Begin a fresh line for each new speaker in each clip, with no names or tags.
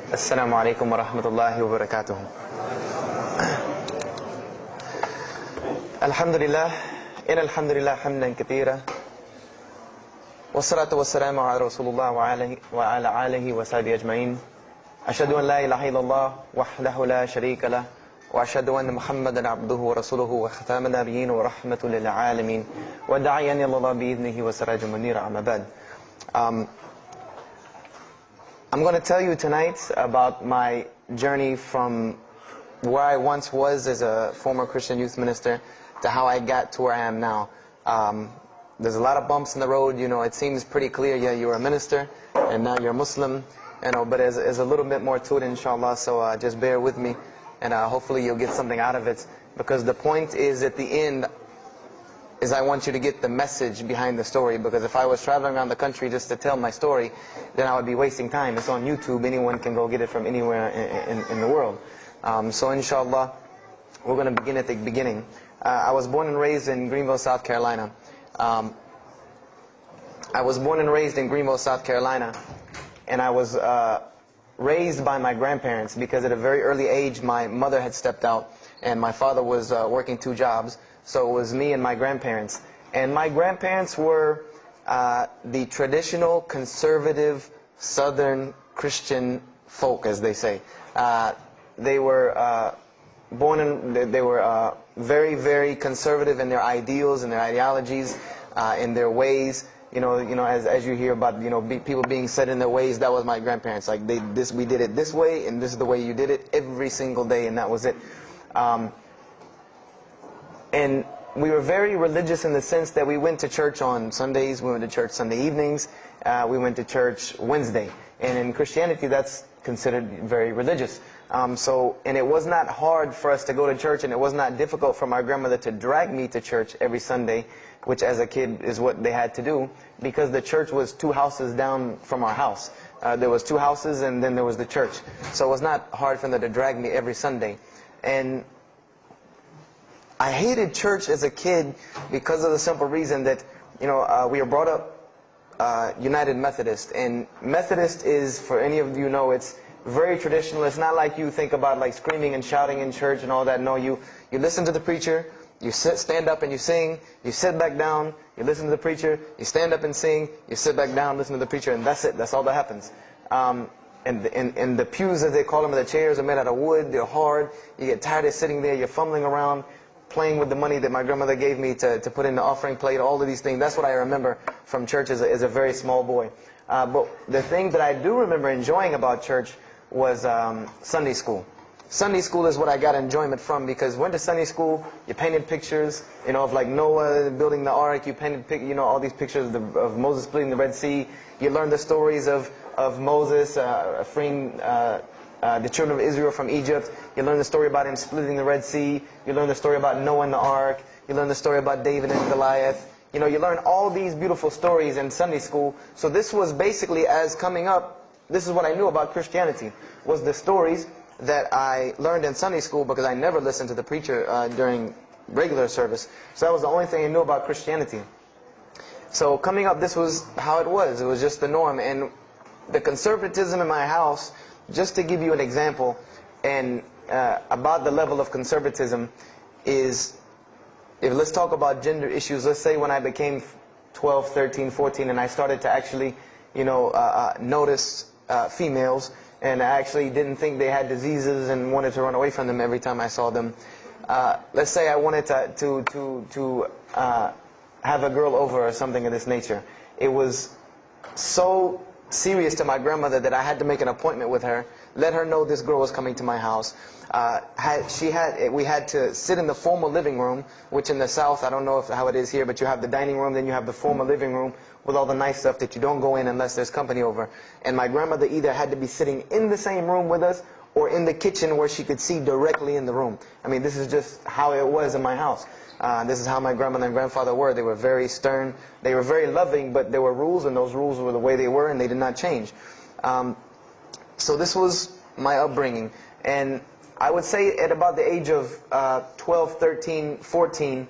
السلام عليكم ورحمة الله وبركاته. الحمد لله إن الحمد لله حمدا كثيرا والصلاة والسلام على رسول الله وعلى آله وصحبه أجمعين. أشهد أن لا إله إلا الله وحده لا شريك له وأشهد أن محمدا عبده ورسوله وختام النبيين ورحمة للعالمين وداعيا إلى الله بإذنه وسراجا منيرا. أما بعد. I'm going to tell you tonight about my journey from where I once was as a former Christian youth minister to how I got to where I am now. There's a lot of bumps in the road. You know, it seems pretty clear. Yeah, you're a minister and now you're a Muslim. You know, but there's a little bit more to it, inshallah. So just bear with me, and hopefully you'll get something out of it. Because the point is, at the end, is I want you to get the message behind the story. Because if I was traveling around the country just to tell my story, then I would be wasting time. It's on YouTube. Anyone can go get it from anywhere in the world. So inshallah, we're going to begin at the beginning. I was born and raised in Greenville, South Carolina. I was born and raised in Greenville, South Carolina. And I was raised by my grandparents because at a very early age, my mother had stepped out and my father was working 2 jobs. So it was me and my grandparents. And my grandparents were the traditional, conservative, Southern Christian folk, as they say. They were they were very, very conservative in their ideals and their ideologies, in their ways. You know, as you hear about, people being set in their ways. That was my grandparents. Like we did it this way, and this is the way you did it every single day, and that was it. And we were very religious in the sense that we went to church on Sundays, we went to church Sunday evenings, we went to church Wednesday. And in Christianity, that's considered very religious. And it was not hard for us to go to church, and it was not difficult for my grandmother to drag me to church every Sunday, which as a kid is what they had to do, because the church was 2 houses down from our house. There was 2 houses, and then there was the church. So it was not hard for them to drag me every Sunday. And I hated church as a kid because of the simple reason that, we were brought up United Methodist. And Methodist is, for any of you know, it's very traditional. It's not like you think about like screaming and shouting in church and all that. No, you listen to the preacher, you stand up and you sing, you sit back down, you listen to the preacher, you stand up and sing, you sit back down, listen to the preacher, and that's it. That's all that happens. And the pews, as they call them, the chairs are made out of wood, they're hard, you get tired of sitting there, you're fumbling around, playing with the money that my grandmother gave me to put in the offering plate, all of these things. That's what I remember from church as a very small boy. But the thing that I do remember enjoying about church was Sunday school. Sunday school is what I got enjoyment from, because went to Sunday school, you painted pictures, of like Noah building the ark, you painted, all these pictures of Moses splitting the Red Sea. You learned the stories of Moses freeing the children of Israel from Egypt. You learn the story about him splitting the Red Sea. You learn the story about Noah and the ark. You learn the story about David and Goliath. You learn all these beautiful stories in Sunday school. So this was basically, as coming up, this is what I knew about Christianity, was the stories that I learned in Sunday school, because I never listened to the preacher during regular service. So that was the only thing I knew about Christianity. So coming up, this was how it was. It was just the norm. And the conservatism in my house, just to give you an example, and about the level of conservatism, is, let's talk about gender issues. Let's say when I became 12, 13, 14, and I started to actually, notice females, and I actually didn't think they had diseases and wanted to run away from them every time I saw them. Let's say I wanted to have a girl over or something of this nature. It was so serious to my grandmother that I had to make an appointment with her, let her know this girl was coming to my house. We had to sit in the formal living room, which in the South, I don't know how it is here, but you have the dining room, then you have the formal living room with all the nice stuff that you don't go in unless there's company over. And my grandmother either had to be sitting in the same room with us or in the kitchen where she could see directly in the room. I mean, this is just how it was in my house. This is how my grandmother and grandfather were. They were very stern. They were very loving, but there were rules, and those rules were the way they were, and they did not change. So this was my upbringing. And I would say at about the age of 12, 13, 14,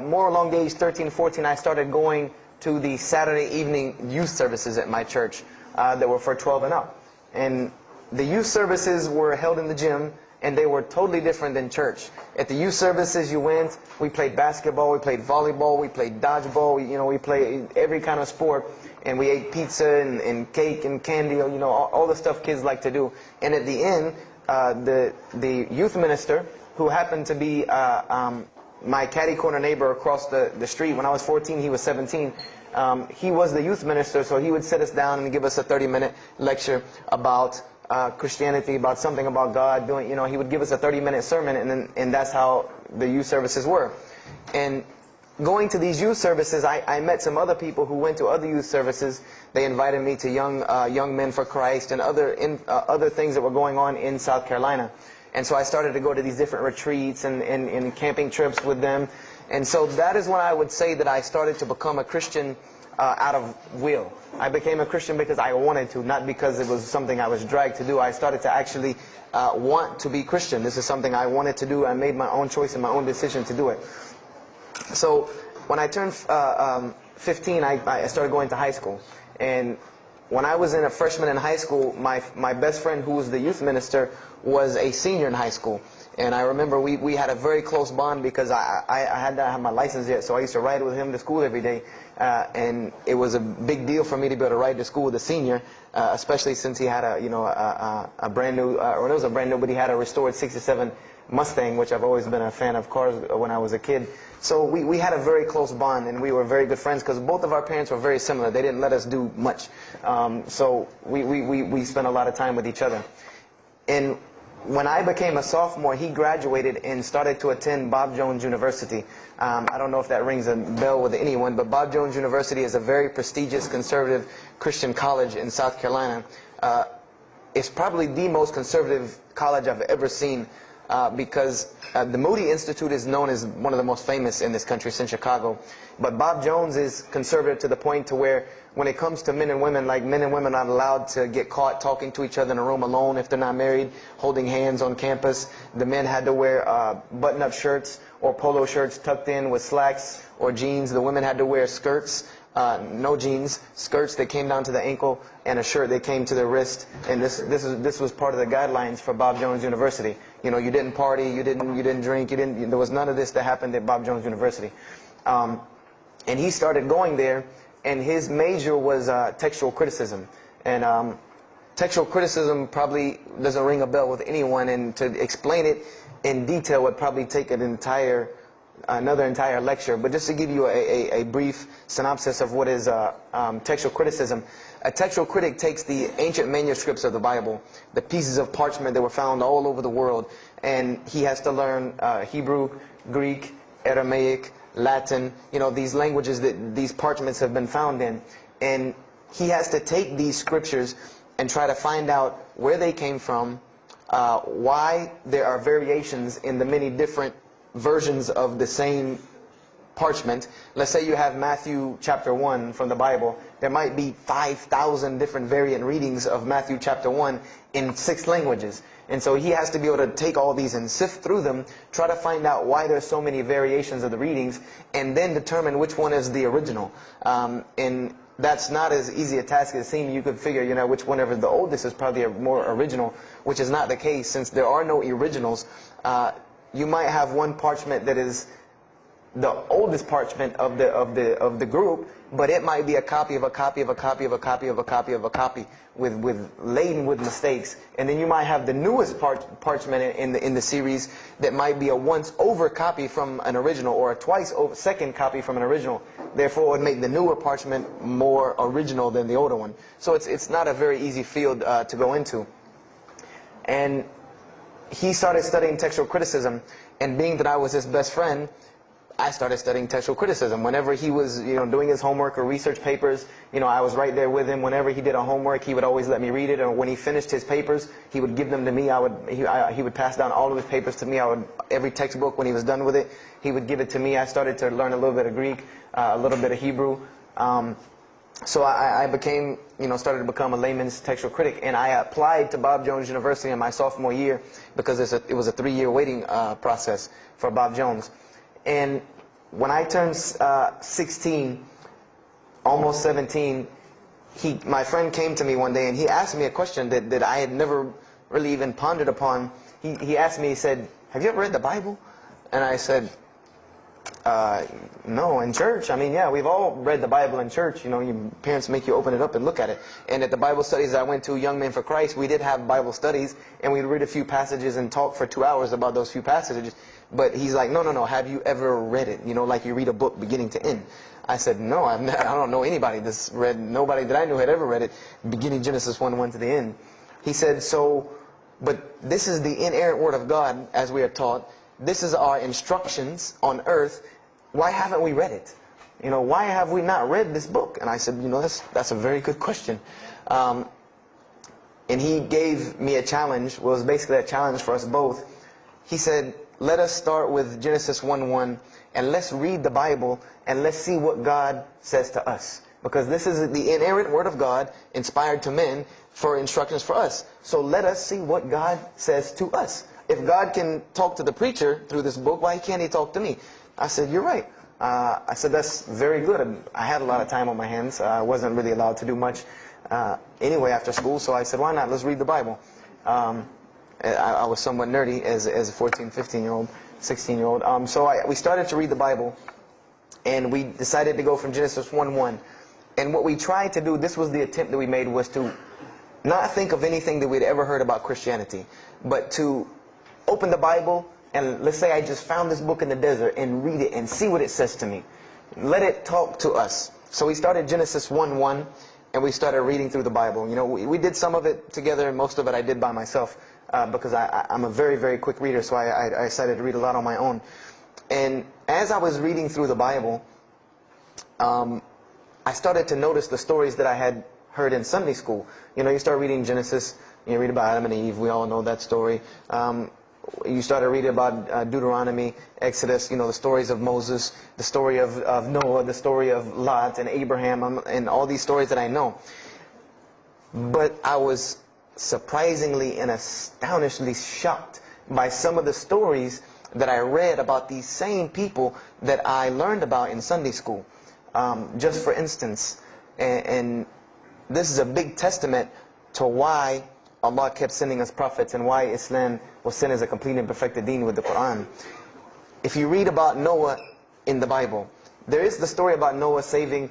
more along the age 13, 14, I started going to the Saturday evening youth services at my church that were for 12 and up. And the youth services were held in the gym, and they were totally different than church. At the youth services you went, we played basketball, we played volleyball, we played dodgeball, we played every kind of sport, and we ate pizza and cake and candy, all the stuff kids like to do. And at the end, the youth minister, who happened to be my catty corner neighbor across the street. When I was 14, he was 17. He was the youth minister, so he would sit us down and give us a 30-minute lecture about Christianity, about something about God. He would give us a 30-minute sermon, and that's how the youth services were. And going to these youth services, I met some other people who went to other youth services. They invited me to Young Men for Christ and other things that were going on in South Carolina. And so I started to go to these different retreats and camping trips with them. And so that is when I would say that I started to become a Christian out of will. I became a Christian because I wanted to, not because it was something I was dragged to do. I started to actually want to be Christian. This is something I wanted to do. I made my own choice and my own decision to do it. So when I turned 15, I started going to high school. And when I was a freshman in high school, my best friend, who was the youth minister, was a senior in high school. And I remember we had a very close bond because I had not had my license yet, so I used to ride with him to school every day. And it was a big deal for me to be able to ride to school with a senior, especially since he had a brand new, or it was a brand new, but he had a restored '67 Mustang, which I've always been a fan of cars when I was a kid. So we had a very close bond, and we were very good friends because both of our parents were very similar. They didn't let us do much. So we spent a lot of time with each other. And when I became a sophomore, he graduated and started to attend Bob Jones University. I don't know if that rings a bell with anyone, but Bob Jones University is a very prestigious conservative Christian college in South Carolina. It's probably the most conservative college I've ever seen because the Moody Institute is known as one of the most famous in this country since Chicago. But Bob Jones is conservative to the point to where when it comes to men and women, like men and women are not allowed to get caught talking to each other in a room alone if they're not married, holding hands on campus. The men had to wear button-up shirts or polo shirts tucked in with slacks or jeans. The women had to wear skirts, no jeans, skirts that came down to the ankle, and a shirt that came to the wrist. And this was part of the guidelines for Bob Jones University. You didn't party, you didn't drink, there was none of this that happened at Bob Jones University. And he started going there, and his major was textual criticism. And textual criticism probably doesn't ring a bell with anyone, and to explain it in detail would probably take another entire lecture. But just to give you a brief synopsis of what is textual criticism. A textual critic takes the ancient manuscripts of the Bible, the pieces of parchment that were found all over the world, and he has to learn Hebrew, Greek, Aramaic, Latin, these languages that these parchments have been found in. And he has to take these scriptures and try to find out where they came from, why there are variations in the many different versions of the same parchment. Let's say you have Matthew chapter 1 from the Bible. There might be 5,000 different variant readings of Matthew chapter 1 in 6 languages. And so he has to be able to take all these and sift through them, try to find out why there's so many variations of the readings, and then determine which one is the original. And that's not as easy a task as it seems. You could figure, which whenever the oldest is probably a more original, which is not the case. Since there are no originals, you might have one parchment that is the oldest parchment of the group, but it might be a copy of a copy of a copy of a copy of a copy of a copy laden with mistakes. And then you might have the newest parchment in the series that might be a once over copy from an original, or a twice over second copy from an original. Therefore, it would make the newer parchment more original than the older one. So it's not a very easy field to go into. And he started studying textual criticism, and being that I was his best friend, I started studying textual criticism. Whenever he was, doing his homework or research papers, I was right there with him. Whenever he did a homework, he would always let me read it. Or when he finished his papers, he would give them to me. He would pass down all of his papers to me. Every textbook, when he was done with it, he would give it to me. I started to learn a little bit of Greek, a little bit of Hebrew. So I became, started to become a layman's textual critic, and I applied to Bob Jones University in my sophomore year because it was a 3-year waiting process for Bob Jones. And when I turned 16, almost 17, my friend came to me one day and he asked me a question that I had never really even pondered upon. He asked me, he said, "Have you ever read the Bible?" And I said, no, in church. I mean, yeah, we've all read the Bible in church. You know, your parents make you open it up and look at it. And at the Bible studies I went to, Young Men for Christ, we did have Bible studies, and we'd read a few passages and talk for 2 hours about those few passages. But he's like, no, have you ever read it? You know, like you read a book beginning to end. I said, no, I don't know anybody that's read, nobody that I knew had ever read it, beginning Genesis 1:1 to the end. He said, but this is the inerrant Word of God, as we are taught. This is our instructions on earth. Why haven't we read it? You know, why have we not read this book? And I said, you know, that's a very good question. And he gave me a challenge. Well, it was basically a challenge for us both. He said, let us start with Genesis 1:1 and let's read the Bible and let's see what God says to us. Because this is the inerrant Word of God, inspired to men, for instructions for us. So let us see what God says to us. If God can talk to the preacher through this book, why can't He talk to me? I said, you're right. I said, that's very good. I had a lot of time on my hands. I wasn't really allowed to do much anyway after school. So I said, why not? Let's read the Bible. I was somewhat nerdy as a 14, 15-year-old, 16-year-old. So we started to read the Bible. And we decided to go from Genesis 1:1. And what we tried to do, this was the attempt that we made, was to not think of anything that we'd ever heard about Christianity, but to open the Bible and let's say I just found this book in the desert and read it and see what it says to me. Let it talk to us. So we started Genesis 1:1 and we started reading through the Bible. You know, we did some of it together and most of it I did by myself because I'm a very, very quick reader, so I decided to read a lot on my own. And as I was reading through the Bible, I started to notice the stories that I had heard in Sunday school. You know, you start reading Genesis, you read about Adam and Eve, we all know that story. You started reading about Deuteronomy, Exodus, you know, the stories of Moses, the story of Noah, the story of Lot and Abraham, and all these stories that I know. But I was surprisingly and astonishingly shocked by some of the stories that I read about these same people that I learned about in Sunday school. Just for instance, and this is a big testament to why Allah kept sending us prophets and why Islam was sent as a complete and perfected deen with the Quran. If you read about Noah in the Bible, there is the story about Noah saving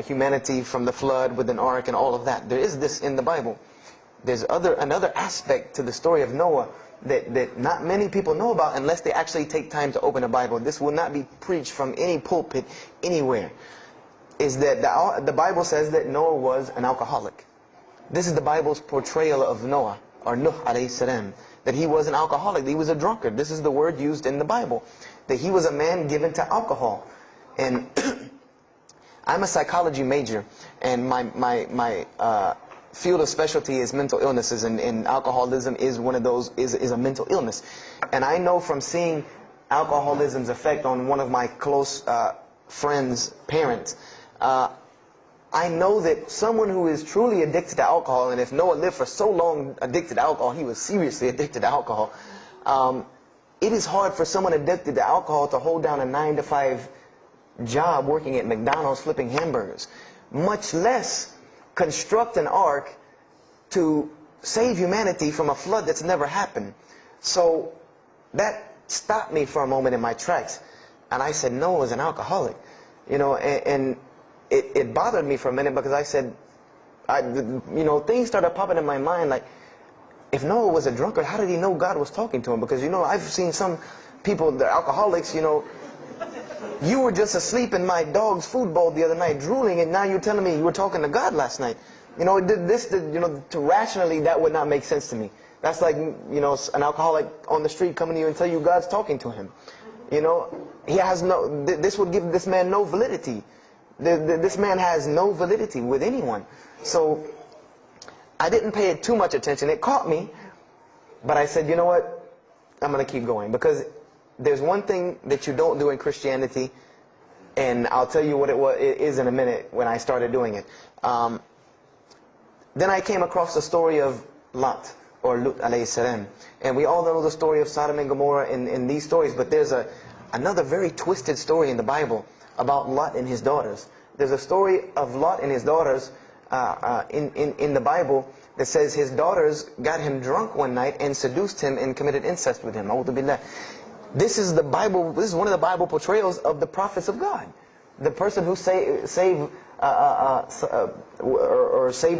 humanity from the flood with an ark and all of that. There is this in the Bible. There's another aspect to the story of Noah that not many people know about unless they actually take time to open a Bible. This will not be preached from any pulpit anywhere. Is that the Bible says that Noah was an alcoholic. This is the Bible's portrayal of Noah, or Nuh alayhi salam, that he was an alcoholic, that he was a drunkard. This is the word used in the Bible, that he was a man given to alcohol. And I'm a psychology major, and my field of specialty is mental illnesses, and alcoholism is one of those, is a mental illness. And I know from seeing alcoholism's effect on one of my close friends' parents, I know that someone who is truly addicted to alcohol, and if Noah lived for so long addicted to alcohol, he was seriously addicted to alcohol. It is hard for someone addicted to alcohol to hold down a 9-to-5 job working at McDonald's flipping hamburgers, much less construct an ark to save humanity from a flood that's never happened. So that stopped me for a moment in my tracks, and I said, Noah was an alcoholic, you know, and it bothered me for a minute because I said, you know, things started popping in my mind like, if Noah was a drunkard, how did he know God was talking to him? Because, you know, I've seen some people, the alcoholics, you know, you were just asleep in my dog's food bowl the other night drooling, and now you're telling me you were talking to God last night. You know, you know, to rationally, that would not make sense to me. That's like, you know, an alcoholic on the street coming to you and tell you God's talking to him. You know, he has no, this would give this man no validity. This man has no validity with anyone. So I didn't pay it too much attention. It caught me, but I said, you know what, I'm going to keep going, because there's one thing that you don't do in Christianity, and I'll tell you what it is in a minute when I started doing it. Then I came across the story of Lot, or Lut alayhi salam. And we all know the story of Sodom and Gomorrah in these stories, but there's another very twisted story in the Bible about Lot and his daughters. There's a story of Lot and his daughters in the Bible that says his daughters got him drunk one night and seduced him and committed incest with him. This is the Bible. This is one of the Bible portrayals of the prophets of God. The person who saved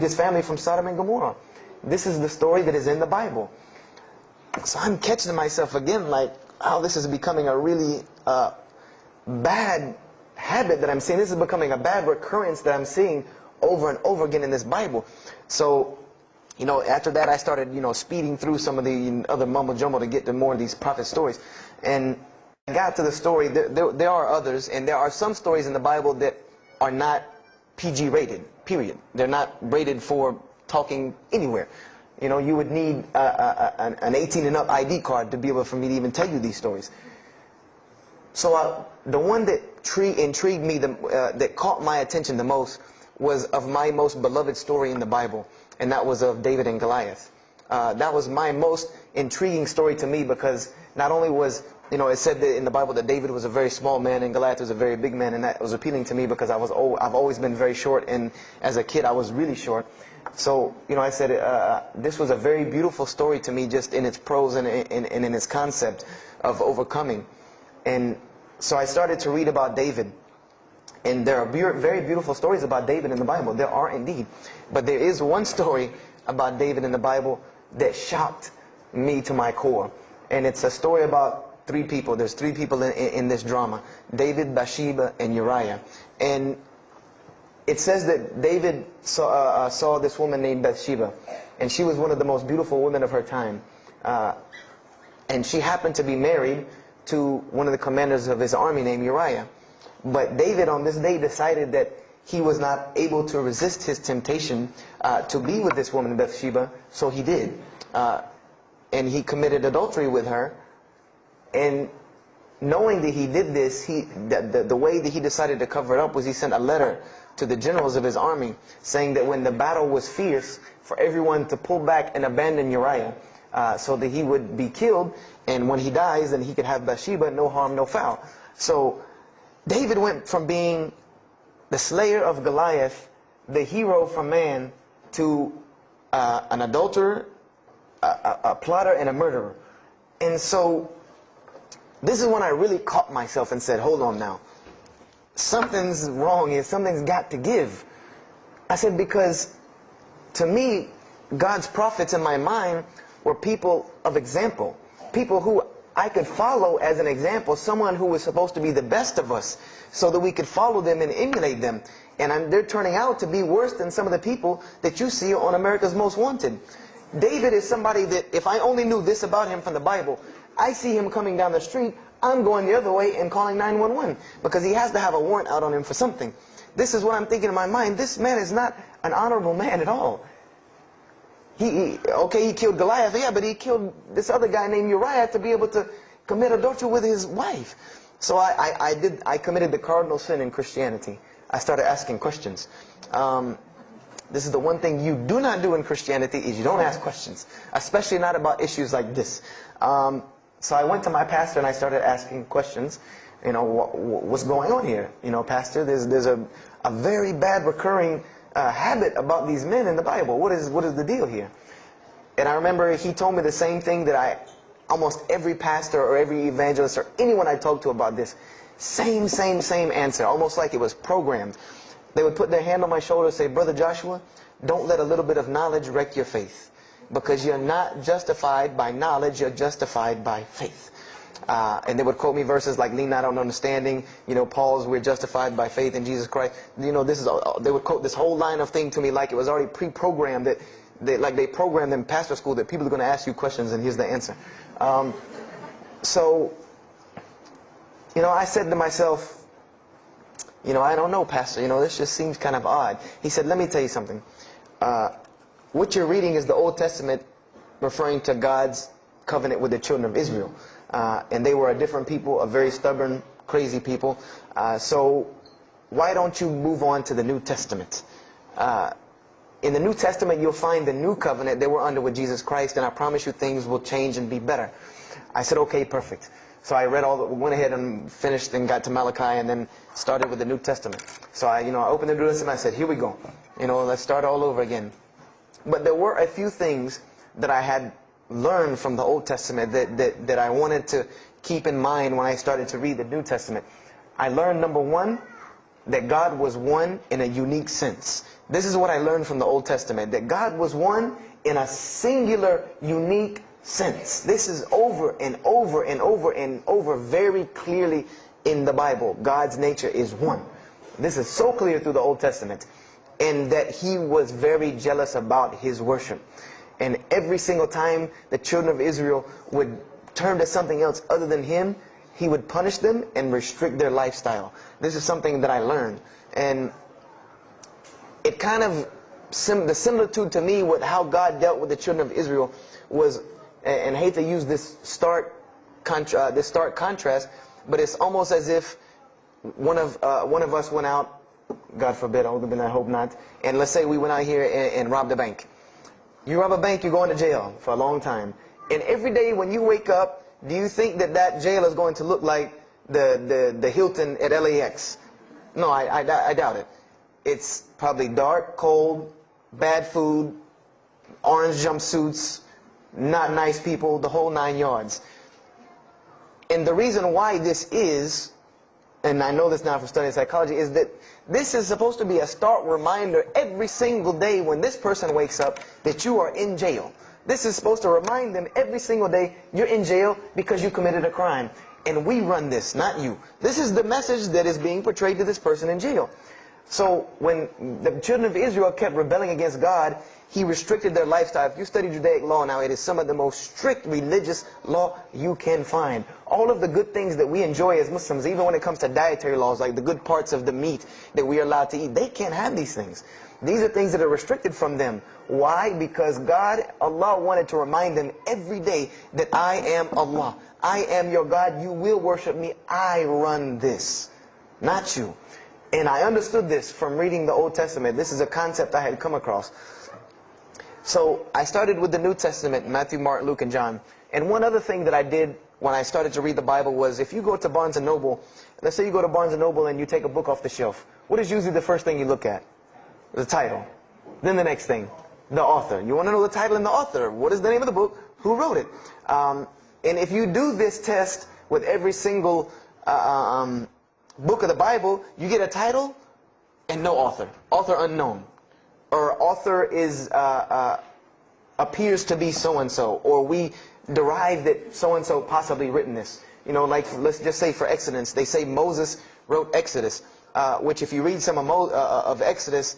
his family from Sodom and Gomorrah. This is the story that is in the Bible. So I'm catching myself again, like, how this is becoming a really bad habit that I'm seeing. This is becoming a bad recurrence that I'm seeing over and over again in this Bible. So, after that I started, speeding through some of the other mumbo jumbo to get to more of these prophet stories. And I got to the story, there are others, and there are some stories in the Bible that are not PG rated, period. They're not rated for talking anywhere. You would need an 18 and up ID card to be able for me to even tell you these stories. So the one that intrigued me, that caught my attention the most, was of my most beloved story in the Bible, and that was of David and Goliath. That was my most intriguing story to me, because not only was, it said that in the Bible that David was a very small man and Goliath was a very big man, and that was appealing to me because I've always been very short, and as a kid I was really short. So, I said this was a very beautiful story to me, just in its prose and in its concept of overcoming. And so I started to read about David. And there are very beautiful stories about David in the Bible. There are indeed. But there is one story about David in the Bible that shocked me to my core. And it's a story about three people. There's three people in this drama: David, Bathsheba, and Uriah. And it says that David saw this woman named Bathsheba, and she was one of the most beautiful women of her time. And she happened to be married to one of the commanders of his army named Uriah. But David on this day decided that he was not able to resist his temptation to be with this woman Bathsheba, so he did. And he committed adultery with her. And knowing that he did this, the way that he decided to cover it up was he sent a letter to the generals of his army, saying that when the battle was fierce, for everyone to pull back and abandon Uriah, so that he would be killed, and when he dies, then he could have Bathsheba, no harm, no foul. So David went from being the slayer of Goliath, the hero from man, to an adulterer, a plotter, and a murderer. And so this is when I really caught myself and said, hold on now. Something's wrong here. Something's got to give. I said, because to me, God's prophets in my mind were people of example. People who I could follow as an example. Someone who was supposed to be the best of us, so that we could follow them and emulate them. And they're turning out to be worse than some of the people that you see on America's Most Wanted. David is somebody that, if I only knew this about him from the Bible, I see him coming down the street, I'm going the other way and calling 911, because he has to have a warrant out on him for something. This is what I'm thinking in my mind. This man is not an honorable man at all. He killed Goliath, yeah, but he killed this other guy named Uriah to be able to commit adultery with his wife. So I committed the cardinal sin in Christianity. I started asking questions. This is the one thing you do not do in Christianity, is you don't ask questions, especially not about issues like this. So I went to my pastor and I started asking questions. What's going on here? Pastor, there's a very bad recurring habit about these men in the Bible. What is the deal here? And I remember he told me the same thing that almost every pastor or every evangelist or anyone I talked to about this, same answer, almost like it was programmed. They would put their hand on my shoulder and say, Brother Joshua, don't let a little bit of knowledge wreck your faith. Because you're not justified by knowledge, you're justified by faith. And they would quote me verses like, lean not on understanding, Paul's, we're justified by faith in Jesus Christ. They would quote this whole line of thing to me like it was already pre-programmed, that they programmed in pastor school that people are going to ask you questions and here's the answer. So, I said to myself, I don't know, Pastor, this just seems kind of odd. He said, let me tell you something. What you're reading is the Old Testament referring to God's covenant with the children of Israel. And they were a different people, a very stubborn, crazy people. So why don't you move on to the New Testament? In the New Testament, you'll find the new covenant that we're under with Jesus Christ, and I promise you things will change and be better. I said, okay, perfect. So I went ahead and finished and got to Malachi, and then started with the New Testament. So I opened the New Testament. I said, here we go. Let's start all over again. But there were a few things that I had learned from the Old Testament that I wanted to keep in mind when I started to read the New Testament. I learned, number one, that God was one in a unique sense. This is what I learned from the Old Testament, that God was one in a singular, unique sense. This is over and over and over and over very clearly in the Bible. God's nature is one. This is so clear through the Old Testament. And that He was very jealous about His worship. And every single time the children of Israel would turn to something else other than Him, He would punish them and restrict their lifestyle. This is something that I learned. And it kind of, the similitude to me with how God dealt with the children of Israel was, and I hate to use this stark contrast, but it's almost as if one of us went out, God forbid, I hope not, and let's say we went out here and robbed a bank. You rob a bank, you're going to jail for a long time. And every day when you wake up, do you think that jail is going to look like the Hilton at LAX? No, I doubt it. It's probably dark, cold, bad food, orange jumpsuits, not nice people, the whole 9 yards. And the reason why this is, and I know this now from studying psychology, is that this is supposed to be a stark reminder every single day when this person wakes up that you are in jail. This is supposed to remind them every single day you're in jail because you committed a crime. And we run this, not you. This is the message that is being portrayed to this person in jail. So when the children of Israel kept rebelling against God, He restricted their lifestyle. If you study Judaic law now, it is some of the most strict religious law you can find. All of the good things that we enjoy as Muslims, even when it comes to dietary laws, like the good parts of the meat that we are allowed to eat, they can't have these things. These are things that are restricted from them. Why? Because God, Allah, wanted to remind them every day that I am Allah. I am your God. You will worship me. I run this, not you. And I understood this from reading the Old Testament. This is a concept I had come across. So I started with the New Testament, Matthew, Mark, Luke, and John. And one other thing that I did when I started to read the Bible was, if you go to Barnes & Noble, let's say you go to Barnes & Noble and you take a book off the shelf, what is usually the first thing you look at? The title. Then the next thing, the author. You want to know the title and the author. What is the name of the book? Who wrote it? And if you do this test with every single book of the Bible, you get a title and no author. Author unknown. Or author is appears to be so-and-so. Or we derive that so-and-so possibly written this. Like let's just say for Exodus, they say Moses wrote Exodus. Which if you read some of Exodus,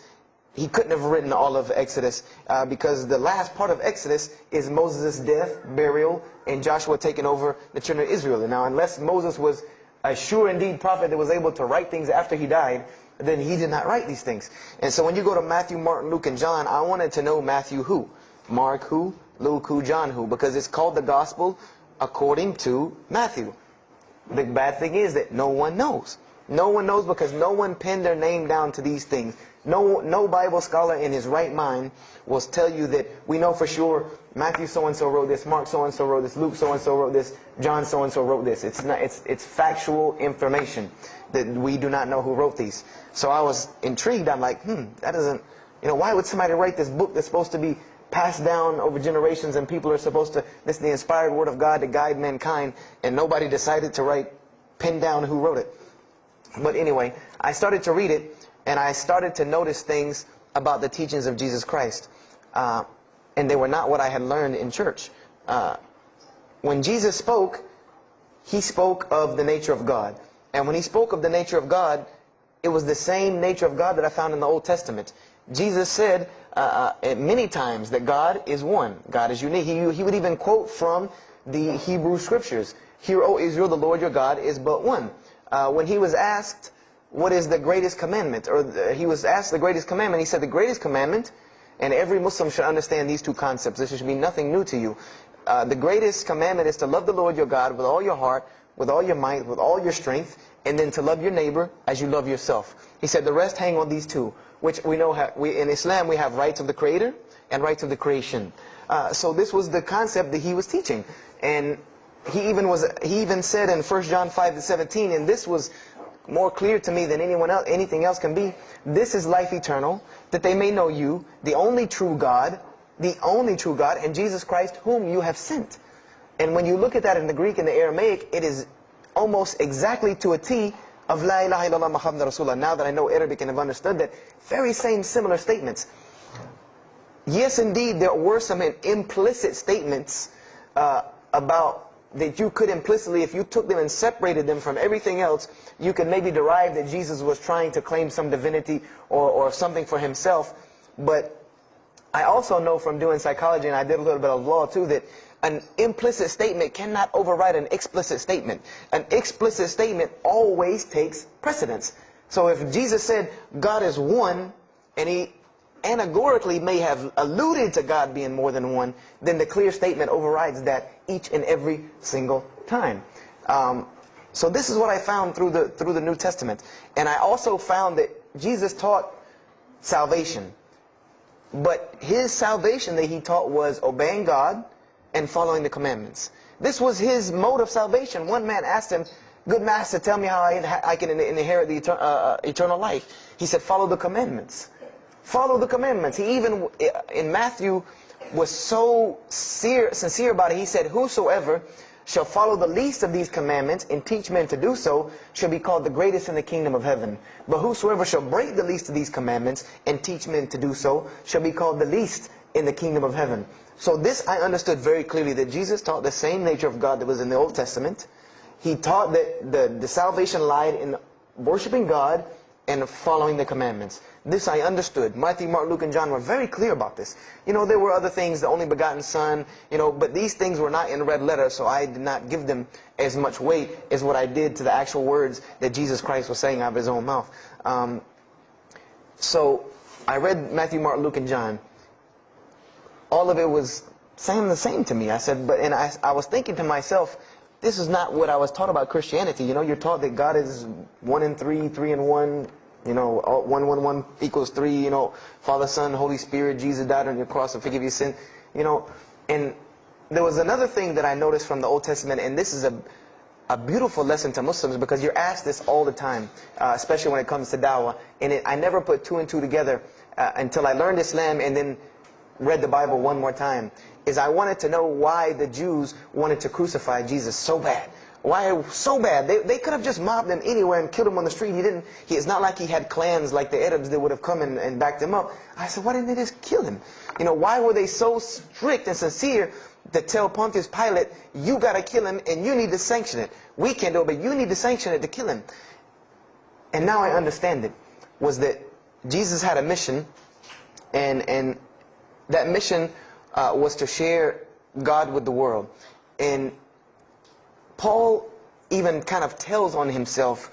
he couldn't have written all of Exodus because the last part of Exodus is Moses' death, burial, and Joshua taking over the children of Israel. And now, unless Moses was a sure indeed prophet that was able to write things after he died, then he did not write these things. And so when you go to Matthew, Mark, Luke, and John, I wanted to know Matthew who, Mark who, Luke who, John who, because it's called the Gospel according to Matthew. The bad thing is that no one knows. No one knows because no one penned their name down to these things. No Bible scholar in his right mind will tell you that we know for sure Matthew so-and-so wrote this, Mark so-and-so wrote this, Luke so-and-so wrote this, John so-and-so wrote this. It's factual information that we do not know who wrote these. So I was intrigued. I'm like, that doesn't, why would somebody write this book that's supposed to be passed down over generations and people are supposed to, this is the inspired word of God to guide mankind, and nobody decided to pin down who wrote it. But anyway, I started to read it, and I started to notice things about the teachings of Jesus Christ. And they were not what I had learned in church. When Jesus spoke, He spoke of the nature of God. And when He spoke of the nature of God, it was the same nature of God that I found in the Old Testament. Jesus said many times that God is one. God is unique. He would even quote from the Hebrew Scriptures. Hear, O Israel, the Lord your God is but one. When He was asked, what is the greatest commandment? He was asked the greatest commandment. He said the greatest commandment, and every Muslim should understand these two concepts. This should be nothing new to you. The greatest commandment is to love the Lord your God with all your heart, with all your might, with all your strength, and then to love your neighbor as you love yourself. He said the rest hang on these two, which we know in Islam we have rights of the Creator and rights of the creation. So this was the concept that He was teaching. And He even said in 1 John 5:17, and this was more clear to me than anything else can be. This is life eternal, that they may know you, the only true God, and Jesus Christ, whom you have sent. And when you look at that in the Greek and the Aramaic, it is almost exactly to a T of La ilaha illallah Muhammad Rasulullah. Now that I know Arabic and have understood that, very same similar statements. Yes, indeed, there were some implicit statements about that you could implicitly, if you took them and separated them from everything else, you could maybe derive that Jesus was trying to claim some divinity or something for himself. But I also know from doing psychology, and I did a little bit of law too, that an implicit statement cannot override an explicit statement. An explicit statement always takes precedence. So if Jesus said God is one, and he anagorically may have alluded to God being more than one, then the clear statement overrides that each and every single time. So this is what I found through the New Testament. And I also found that Jesus taught salvation. But his salvation that he taught was obeying God and following the commandments. This was his mode of salvation. One man asked him, "Good master, tell me how I can inherit the eternal life." He said, "Follow the commandments." Follow the commandments. He even, in Matthew, was so sincere about it. He said, "Whosoever shall follow the least of these commandments and teach men to do so shall be called the greatest in the kingdom of heaven. But whosoever shall break the least of these commandments and teach men to do so shall be called the least in the kingdom of heaven." So this I understood very clearly, that Jesus taught the same nature of God that was in the Old Testament. He taught that the salvation lied in worshiping God and following the commandments. This I understood. Matthew, Mark, Luke, and John were very clear about this. You know, there were other things, the only begotten Son, you know, but these things were not in red letter, so I did not give them as much weight as what I did to the actual words that Jesus Christ was saying out of his own mouth. So I read Matthew, Mark, Luke, and John. All of it was saying the same to me. I said, and I was thinking to myself, this is not what I was taught about Christianity. You know, you're taught that God is 1 in 3, 3 in 1. You know, 1, 1, 1 equals 3, you know, Father, Son, Holy Spirit, Jesus died on your cross to forgive your sin, you know. And there was another thing that I noticed from the Old Testament, and this is a beautiful lesson to Muslims, because you're asked this all the time, especially when it comes to dawah. And I never put 2 and 2 together until I learned Islam and then read the Bible one more time, is I wanted to know why the Jews wanted to crucify Jesus so bad. Why so bad? They could have just mobbed him anywhere and killed him on the street. It's not like he had clans like the Arabs that would have come and backed him up. I said, why didn't they just kill him? You know, why were they so strict and sincere to tell Pontius Pilate, you got to kill him and you need to sanction it? We can't do it, but you need to sanction it to kill him. And now I understand it, was that Jesus had a mission, and that mission was to share God with the world. And Paul even kind of tells on himself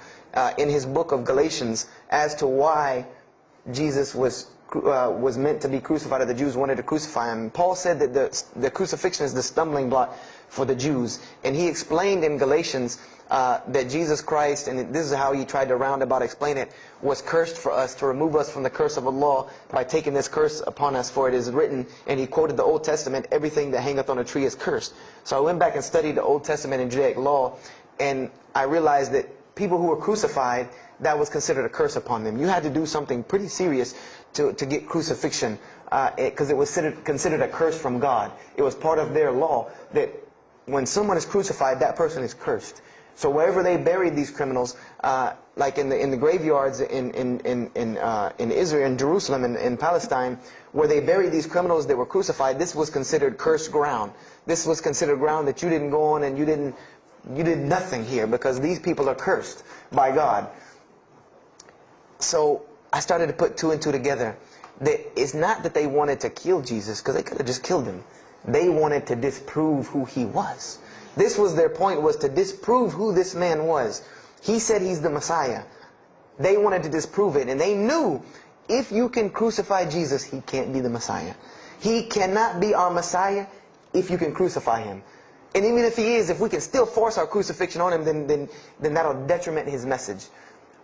in his book of Galatians as to why Jesus was meant to be crucified, or the Jews wanted to crucify him. Paul said that the crucifixion is the stumbling block for the Jews. And he explained in Galatians that Jesus Christ, and this is how he tried to roundabout explain it, was cursed for us, to remove us from the curse of Allah by taking this curse upon us. For it is written, and he quoted the Old Testament, everything that hangeth on a tree is cursed. So I went back and studied the Old Testament and Judaic law, and I realized that people who were crucified, that was considered a curse upon them. You had to do something pretty serious to get crucifixion, because it was considered a curse from God. It was part of their law that when someone is crucified, that person is cursed. So wherever they buried these criminals, like in the graveyards in Israel, in Jerusalem, in Palestine, where they buried these criminals that were crucified, this was considered cursed ground. This was considered ground that you didn't go on, and you did nothing here, because these people are cursed by God. So I started to put 2 and 2 together. It's not that they wanted to kill Jesus, because they could have just killed him. They wanted to disprove who he was. This was their point, was to disprove who this man was. He said he's the Messiah. They wanted to disprove it, and they knew if you can crucify Jesus, he can't be the Messiah. He cannot be our Messiah if you can crucify him. And even if he is, if we can still force our crucifixion on him, then that'll detriment his message.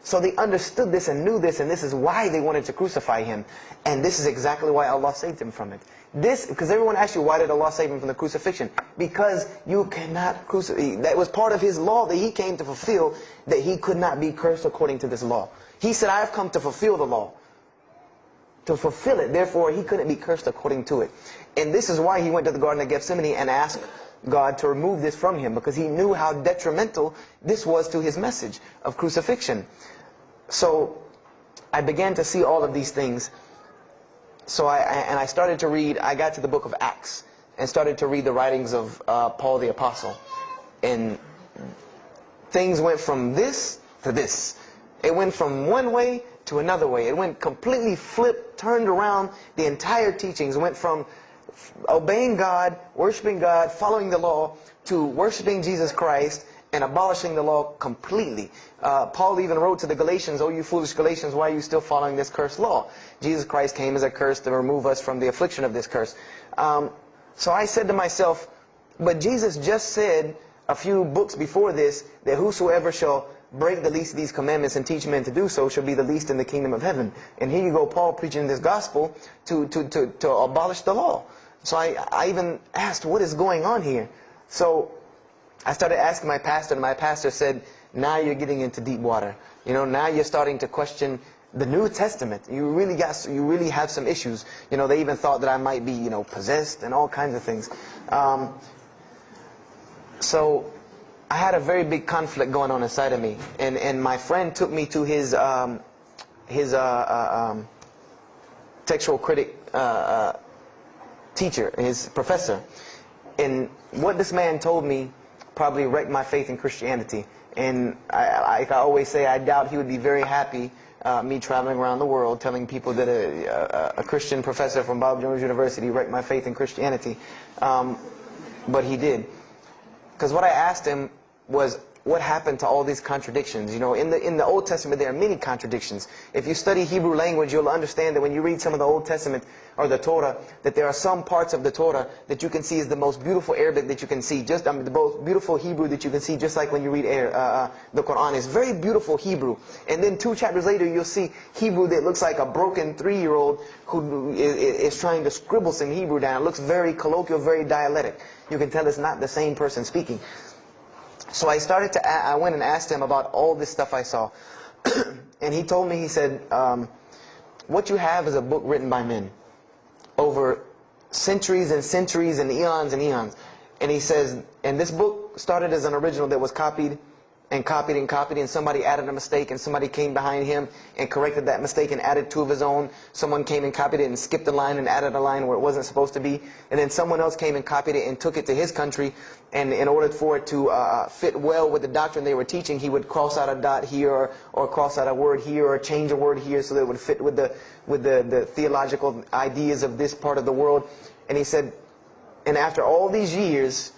So they understood this and knew this, and this is why they wanted to crucify him. And this is exactly why Allah saved him from it. Because everyone asks you, why did Allah save him from the crucifixion? Because you cannot crucify. That was part of his law that he came to fulfill, that he could not be cursed according to this law. He said, I have come to fulfill the law. To fulfill it. Therefore, he couldn't be cursed according to it. And this is why he went to the Garden of Gethsemane and asked God to remove this from him, because he knew how detrimental this was to his message of crucifixion. So I began to see all of these things. So I started to read. I got to the book of Acts and started to read the writings of Paul the Apostle. And things went from this to this. It went from one way to another way. It went completely flipped, turned around. The entire teachings went from obeying God, worshiping God, following the law, to worshiping Jesus Christ and abolishing the law completely. Paul even wrote to the Galatians, "Oh, you foolish Galatians, why are you still following this cursed law? Jesus Christ came as a curse to remove us from the affliction of this curse." So I said to myself, but Jesus just said a few books before this that whosoever shall break the least of these commandments and teach men to do so shall be the least in the kingdom of heaven. And here you go, Paul preaching this gospel to abolish the law. So I even asked, what is going on here? So I started asking my pastor, and my pastor said, now you're getting into deep water. You know, now you're starting to question the New Testament. You really have some issues. You know, they even thought that I might be, possessed and all kinds of things. So I had a very big conflict going on inside of me, and my friend took me to his textual critic teacher, his professor. And what this man told me probably wrecked my faith in Christianity. And I always say, I doubt he would be very happy me traveling around the world telling people that a Christian professor from Bob Jones University wrecked my faith in Christianity. But he did. Because what I asked him was, what happened to all these contradictions? You know, in the Old Testament there are many contradictions. If you study Hebrew language, you'll understand that when you read some of the Old Testament or the Torah, that there are some parts of the Torah that you can see is the most beautiful Arabic that you can see, the most beautiful Hebrew that you can see, just like when you read the Quran. It's very beautiful Hebrew. And then 2 chapters later, you'll see Hebrew that looks like a broken 3-year-old who is trying to scribble some Hebrew down. It looks very colloquial, very dialectic. You can tell it's not the same person speaking. So I went and asked him about all this stuff I saw. And he told me, he said, what you have is a book written by men over centuries and centuries and eons and eons. And he says, and this book started as an original that was copied and copied and copied, and somebody added a mistake, and somebody came behind him and corrected that mistake and added 2 of his own. Someone came and copied it and skipped a line and added a line where it wasn't supposed to be. And then someone else came and copied it and took it to his country, and in order for it to fit well with the doctrine they were teaching, he would cross out a dot here or cross out a word here or change a word here so that it would fit with the theological ideas of this part of the world. And he said, and after all these years,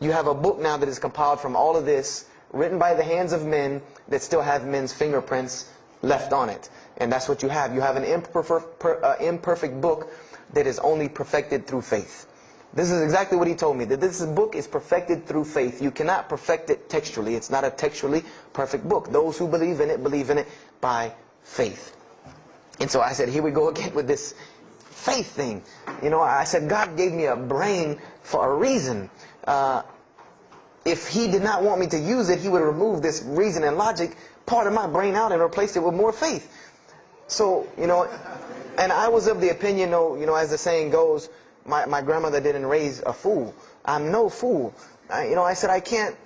you have a book now that is compiled from all of this, written by the hands of men that still have men's fingerprints left on it. And that's what you have. You have an imperfect book that is only perfected through faith. This is exactly what he told me, that this book is perfected through faith. You cannot perfect it textually. It's not a textually perfect book. Those who believe in it by faith. And so I said, here we go again with this faith thing. You know, I said, God gave me a brain for a reason. If he did not want me to use it, he would remove this reason and logic part of my brain out and replace it with more faith. So, and I was of the opinion, as the saying goes, my grandmother didn't raise a fool. I'm no fool. I said, I can't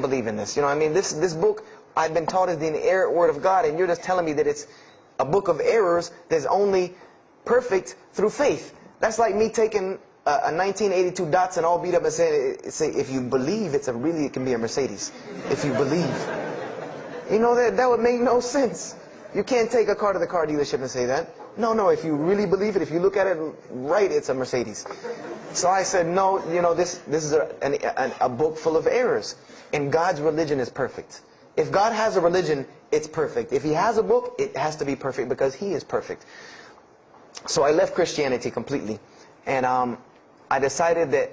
believe in this. This book I've been taught is the inerrant word of God, and you're just telling me that it's a book of errors that's only perfect through faith. That's like me taking a 1982 Datsun all beat up and say, if you believe it can be a Mercedes. If you believe. That would make no sense. You can't take a car to the car dealership and say that. No, if you really believe it, if you look at it right, it's a Mercedes. So I said, no, this is a book full of errors. And God's religion is perfect. If God has a religion, it's perfect. If he has a book, it has to be perfect because he is perfect. So I left Christianity completely. And I decided that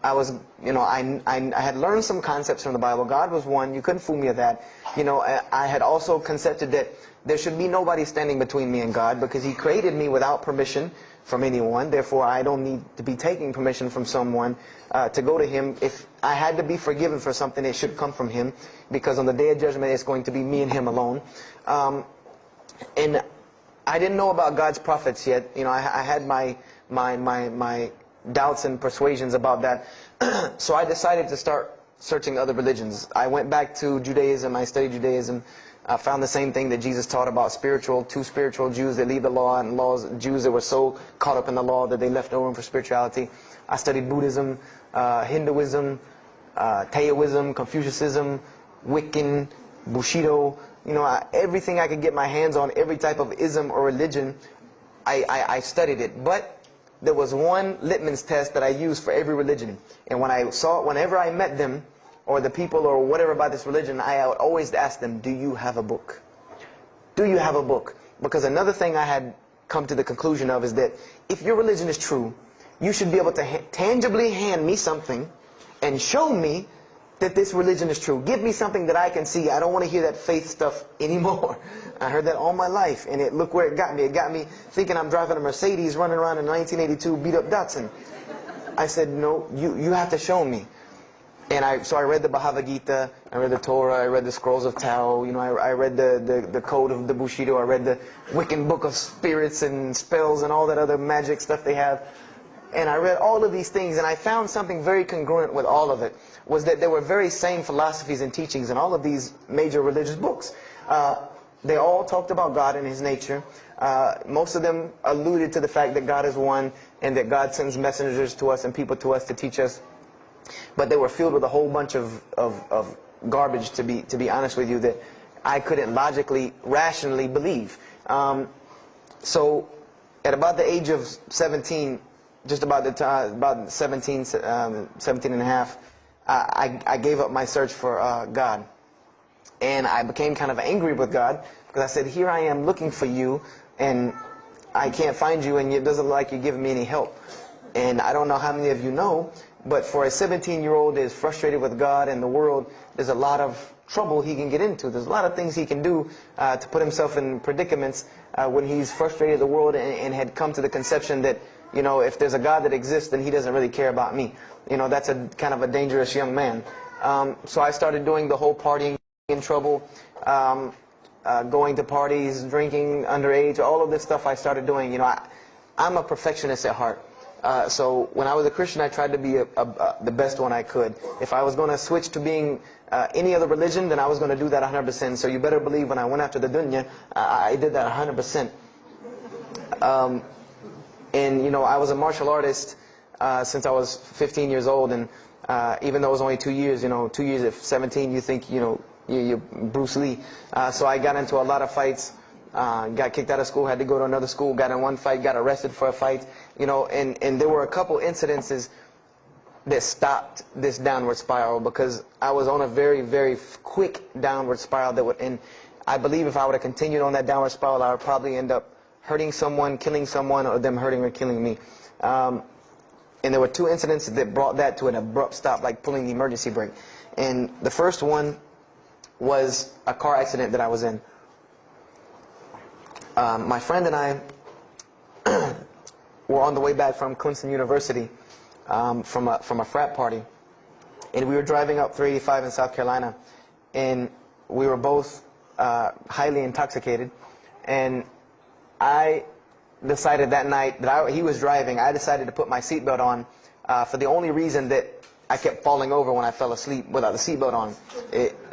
I was, I had learned some concepts from the Bible. God was one. You couldn't fool me of that. I had also concepted that there should be nobody standing between me and God, because He created me without permission from anyone. Therefore, I don't need to be taking permission from someone to go to Him. If I had to be forgiven for something, it should come from Him, because on the day of judgment, it's going to be me and Him alone. And I didn't know about God's prophets yet. I had my doubts and persuasions about that. So I decided to start searching other religions. I went back to Judaism. I studied Judaism. I found the same thing that Jesus taught about two spiritual Jews that leave the law, and Jews that were so caught up in the law that they left no room for spirituality. I studied Buddhism, Hinduism, Taoism, Confucianism, Wiccan, Bushido. Everything I could get my hands on, every type of ism or religion, I studied it. But there was one litmus test that I used for every religion. And whenever I met them, or the people, or whatever about this religion, I would always ask them, do you have a book? Do you have a book? Because another thing I had come to the conclusion of is that if your religion is true, you should be able to tangibly hand me something and show me that this religion is true. Give me something that I can see. I don't want to hear that faith stuff anymore. I heard that all my life, and look where it got me. It got me thinking I'm driving a Mercedes running around in 1982 beat-up Datsun. I said, no, you have to show me. And so I read the Bhagavad Gita, I read the Torah, I read the Scrolls of Tao, I read the Code of the Bushido, I read the Wiccan Book of Spirits and Spells and all that other magic stuff they have. And I read all of these things, and I found something very congruent with all of it, was that there were very same philosophies and teachings in all of these major religious books. They all talked about God and His nature. Most of them alluded to the fact that God is one, and that God sends messengers to us and people to us to teach us. But they were filled with a whole bunch of garbage, to be honest with you, that I couldn't logically, rationally believe. So at about the age of 17, just about the time, about 17 and a half, I gave up my search for God. And I became kind of angry with God, because I said, here I am looking for you, and I can't find you, and it doesn't look like you're giving me any help. And I don't know how many of you know, but for a 17-year-old that is frustrated with God and the world, there's a lot of trouble he can get into. There's a lot of things he can do to put himself in predicaments when he's frustrated with the world and had come to the conception that, if there's a God that exists, then He doesn't really care about me. That's a kind of a dangerous young man. So I started doing the whole partying in trouble, going to parties, drinking underage, all of this stuff I started doing. I'm a perfectionist at heart. So when I was a Christian, I tried to be the best one I could. If I was going to switch to being any other religion, then I was going to do that 100%. So you better believe when I went after the dunya, I did that 100%. And I was a martial artist since I was 15 years old, and even though it was only 2 years, 2 years at 17, you think you're Bruce Lee. So I got into a lot of fights. Got kicked out of school, had to go to another school, got in one fight, got arrested for a fight, and there were a couple incidences that stopped this downward spiral, because I was on a very, very quick downward spiral and I believe if I would have continued on that downward spiral, I would probably end up hurting someone, killing someone, or them hurting or killing me. And there were two incidents that brought that to an abrupt stop, like pulling the emergency brake. And the first one was a car accident that I was in. My friend and I were on the way back from Clemson University from a frat party, and we were driving up 385 in South Carolina, and we were both highly intoxicated, and I decided that night that he was driving, I decided to put my seatbelt on for the only reason that I kept falling over when I fell asleep without the seatbelt on,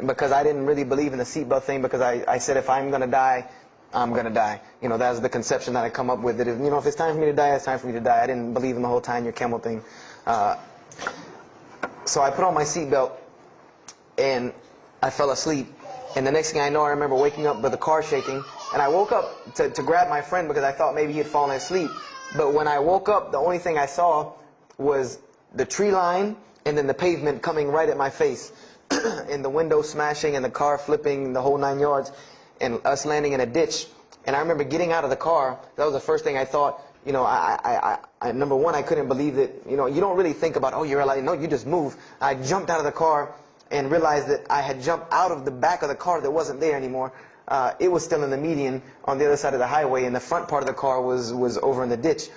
because I didn't really believe in the seatbelt thing, because I said if I'm going to die, I'm going to die. That's the conception that I come up with. That if it's time for me to die, it's time for me to die. I didn't believe in the whole tying your camel thing. So I put on my seatbelt, and I fell asleep. And the next thing I know, I remember waking up with the car shaking. And I woke up to grab my friend because I thought maybe he had fallen asleep. But when I woke up, the only thing I saw was the tree line and then the pavement coming right at my face. And the window smashing and the car flipping, the whole 9 yards. And us landing in a ditch. And I remember getting out of the car. That was the first thing I thought. you know, number one, I couldn't believe that, you know, you don't really think about, oh, you're like, no, you just move. I jumped out of the car and realized that I had jumped out of the back of the car that wasn't there anymore. It was still in the median on the other side of the highway, and the front part of the car was over in the ditch.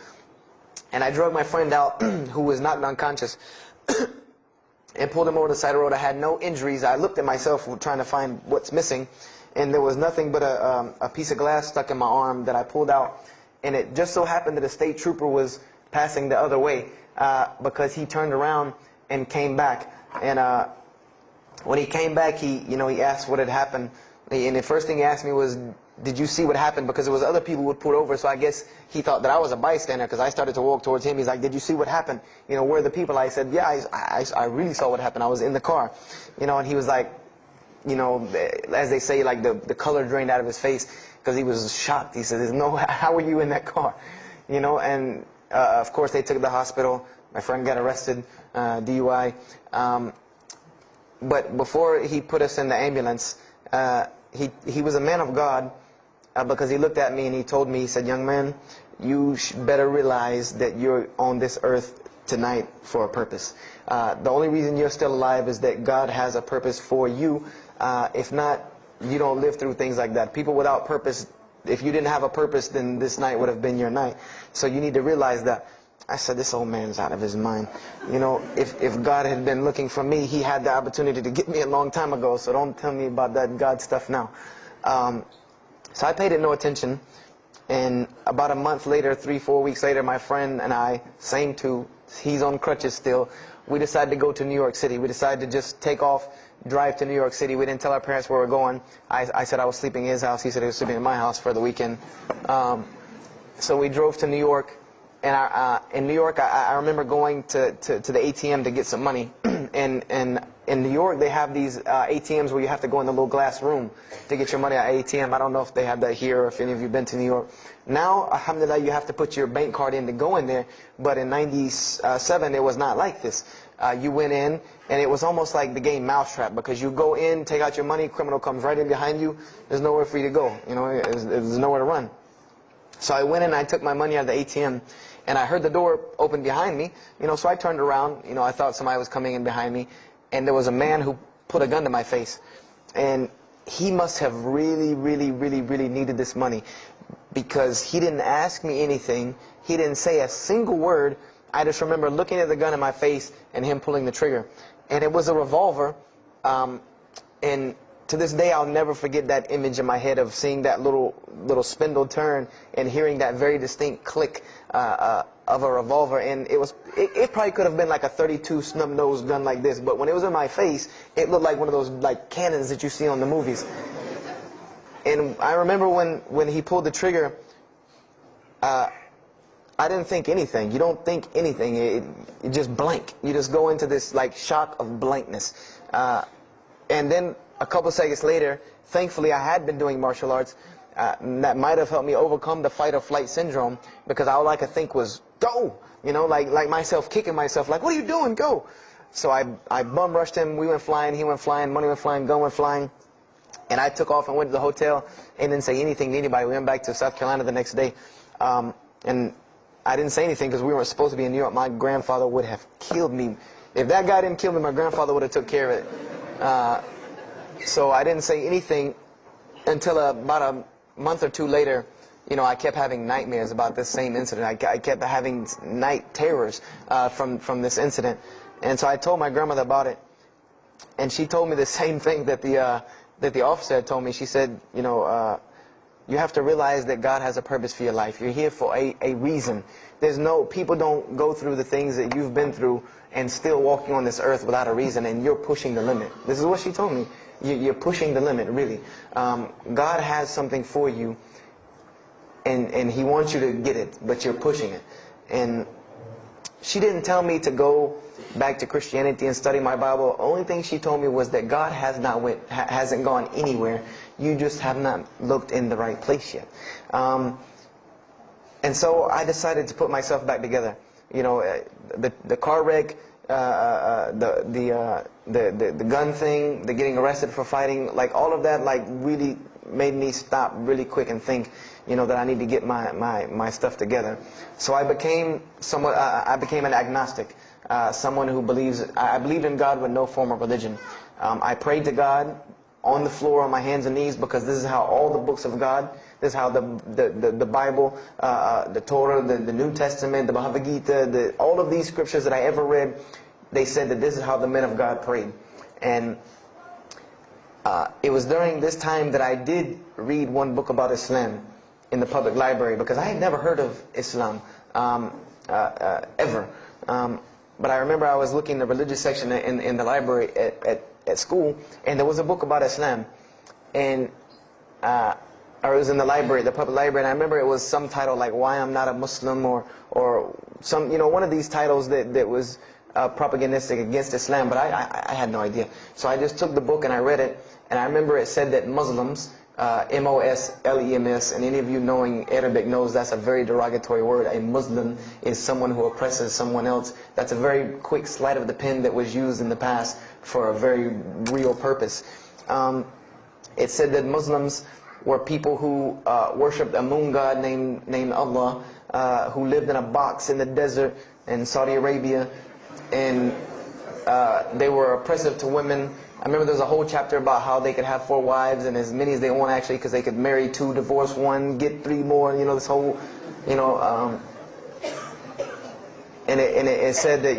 And I drug my friend out, who was knocked unconscious, and pulled him over the side of the road. I had no injuries. I looked at myself trying to find what's missing, and there was nothing but a piece of glass stuck in my arm that I pulled out. And it just so happened that a state trooper was passing the other way, because he turned around and came back. And when he came back, he asked what had happened. And the first thing he asked me was, did you see what happened? Because there was other people who would pull over, so I guess he thought that I was a bystander, because I started to walk towards him. He's like, did you see what happened? You know, where are the people? I said, yeah, I really saw what happened. I was in the car. You know, and he was like, you know, as they say, like the color drained out of his face, because he was shocked. He said, how were you in that car? You know, and of course they took him to the hospital. My friend got arrested, DUI. But before he put us in the ambulance, he was a man of God, because he looked at me and he told me, he said, young man, you better realize that you're on this earth tonight for a purpose. The only reason you're still alive is that God has a purpose for you. If not, you don't live through things like that. People without purpose, if you didn't have a purpose, then this night would have been your night. So you need to realize that. I said, this old man's out of his mind. You know, if God had been looking for me, he had the opportunity to get me a long time ago, so don't tell me about that God stuff now. So I paid it no attention, and about a month later, 3-4 weeks later, my friend and I, same two, he's on crutches still, we decided to go to New York City. We decided to just take off, drive to New York City. We didn't tell our parents where we were going. I said I was sleeping in his house. He said he was sleeping in my house for the weekend. So we drove to New York. And in New York, I remember going to the ATM to get some money. And in New York, they have these ATMs where you have to go in the little glass room to get your money at ATM. I don't know if they have that here or if any of you have been to New York. Now, alhamdulillah, you have to put your bank card in to go in there. But in '97, it was not like this. You went in, and it was almost like the game Mousetrap, because you go in, take out your money, criminal comes right in behind you. There's nowhere for you to go. You know, there's nowhere to run. So I went in and I took my money out of the ATM. And I heard the door open behind me, you know, so I turned around, you know, I thought somebody was coming in behind me, and there was a man who put a gun to my face. And he must have really needed this money, because he didn't ask me anything, he didn't say a single word. I just remember looking at the gun in my face and him pulling the trigger. And it was a revolver, and to this day, I'll never forget that image in my head of seeing that little spindle turn and hearing that very distinct click of a revolver. And it probably could have been like a .32 snub-nosed gun like this, but when it was in my face, it looked like one of those like cannons that you see on the movies. And I remember when he pulled the trigger, I didn't think anything. You don't think anything. It just blank. You just go into this like shock of blankness. And then a couple seconds later, thankfully I had been doing martial arts. That might have helped me overcome the fight or flight syndrome, because all I could think was, go! You know, like myself kicking myself, like, what are you doing? Go! So I bum rushed him, we went flying, he went flying, money went flying, gun went flying. And I took off and went to the hotel and didn't say anything to anybody. We went back to South Carolina the next day. And I didn't say anything because we weren't supposed to be in New York. My grandfather would have killed me. If that guy didn't kill me, my grandfather would have took care of it. So I didn't say anything until about a month or two later. You know, I kept having nightmares about this same incident. I kept having night terrors from this incident. And so I told my grandmother about it. And she told me the same thing that the officer had told me. She said, you know, you have to realize that God has a purpose for your life. You're here for a reason. People don't go through the things that you've been through and still walking on this earth without a reason, and you're pushing the limit. This is what she told me. You're pushing the limit, really. God has something for you, and He wants you to get it, but you're pushing it. And she didn't tell me to go back to Christianity and study my Bible. The only thing she told me was that God hasn't gone anywhere. You just have not looked in the right place yet. And so I decided to put myself back together. You know, the car wreck, the gun thing, the getting arrested for fighting, like all of that, like really made me stop really quick and think, that I need to get my stuff together. So I became an agnostic, someone who I believed in God with no form of religion. I prayed to God on the floor on my hands and knees, because this is how all the books of God, this is how the Bible, the Torah, the New Testament, the Bhagavad Gita, all of these scriptures that I ever read, they said that this is how the men of God prayed. And it was during this time that I did read one book about Islam in the public library, because I had never heard of Islam ever. But I remember I was looking in the religious section in the library at school, and there was a book about Islam, and or it was in the library, the public library, and I remember it was some title like "Why I'm Not a Muslim," or some, one of these titles that was propagandistic against Islam, but I had no idea. So I just took the book and I read it, and I remember it said that Muslims, M-O-S-L-E-M-S, and any of you knowing Arabic knows that's a very derogatory word. A Muslim is someone who oppresses someone else. That's a very quick sleight of the pen that was used in the past for a very real purpose. It said that Muslims were people who worshipped a moon god named Allah, who lived in a box in the desert in Saudi Arabia, and they were oppressive to women. I remember there was a whole chapter about how they could have 4 wives and as many as they want, actually, because they could marry 2, divorce 1, get 3 more. This whole, and it said that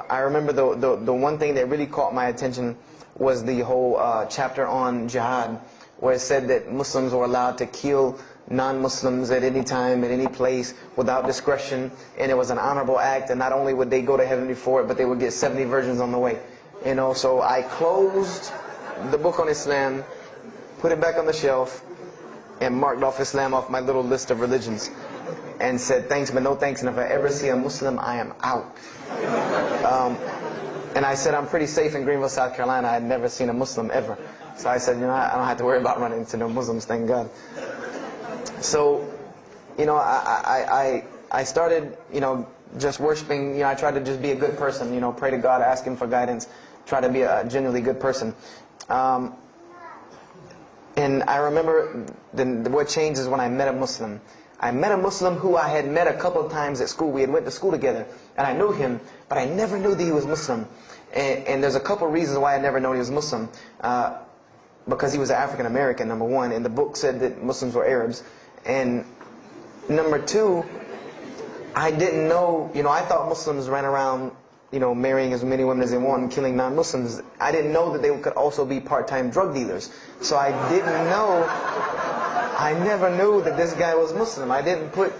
I remember the one thing that really caught my attention was the whole chapter on jihad, where it said that Muslims were allowed to kill non-Muslims at any time, at any place, without discretion, and it was an honorable act, and not only would they go to heaven before it, but they would get 70 virgins on the way. So I closed the book on Islam, put it back on the shelf, and marked off Islam off my little list of religions, and said thanks but no thanks, and if I ever see a Muslim, I am out. And I said I'm pretty safe in Greenville, South Carolina. I had never seen a Muslim ever. So I said, I don't have to worry about running into no Muslims, thank God. So, I started, just worshiping. I tried to just be a good person, pray to God, ask Him for guidance, try to be a genuinely good person. And I remember what changed is when I met a Muslim. I met a Muslim who I had met a couple of times at school. We had went to school together, and I knew him, but I never knew that he was Muslim. And there's a couple of reasons why I never knew he was Muslim. Because he was African American, number one, and the book said that Muslims were Arabs. And number two, I didn't know, I thought Muslims ran around, marrying as many women as they want and killing non-Muslims. I didn't know that they could also be part-time drug dealers. So I never knew that this guy was Muslim. I didn't put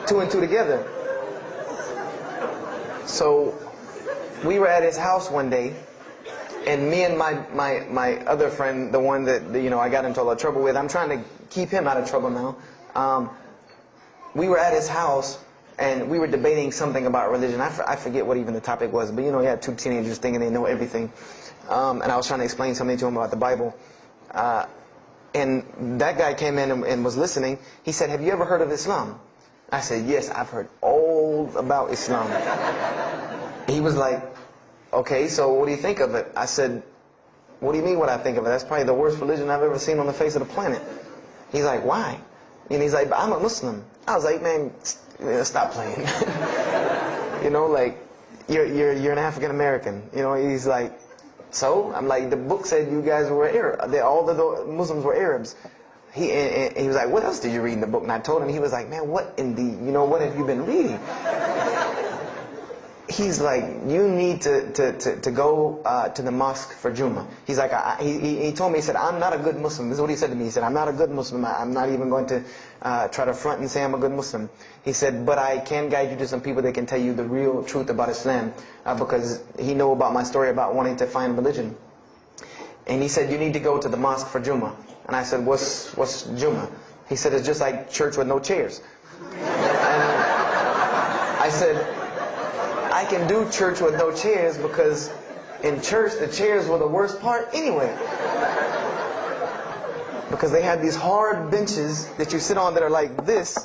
2 and 2 together. So we were at his house one day, and me and my other friend, the one that I got into a lot of trouble with, I'm trying to keep him out of trouble now. We were at his house, and we were debating something about religion. I forget what even the topic was, but you had 2 teenagers thinking they know everything. And I was trying to explain something to him about the Bible. And that guy came in and was listening. He said, "Have you ever heard of Islam?" I said, "Yes, I've heard all about Islam." He was like, "Okay, so what do you think of it?" I said, "What do you mean what I think of it? That's probably the worst religion I've ever seen on the face of the planet." He's like, "Why?" And he's like, "But I'm a Muslim." I was like, "Man, stop playing." You're an African American. He's like, "So?" I'm like, "The book said you guys were Arab. All the Muslims were Arabs." He was like, "What else did you read in the book?" And I told him. He was like, "Man, what in the, what have you been reading?" He's like, "You need to go to the mosque for Jummah." He's like, he told me, he said, "I'm not a good Muslim." This is what he said to me. He said, "I'm not a good Muslim. I'm not even going to try to front and say I'm a good Muslim." He said, "But I can guide you to some people that can tell you the real truth about Islam," because he knew about my story about wanting to find religion. And he said, "You need to go to the mosque for Jummah." And I said, What's Jummah?" He said, "It's just like church with no chairs." And I said, "I can do church with no chairs because in church the chairs were the worst part anyway. Because they had these hard benches that you sit on that are like this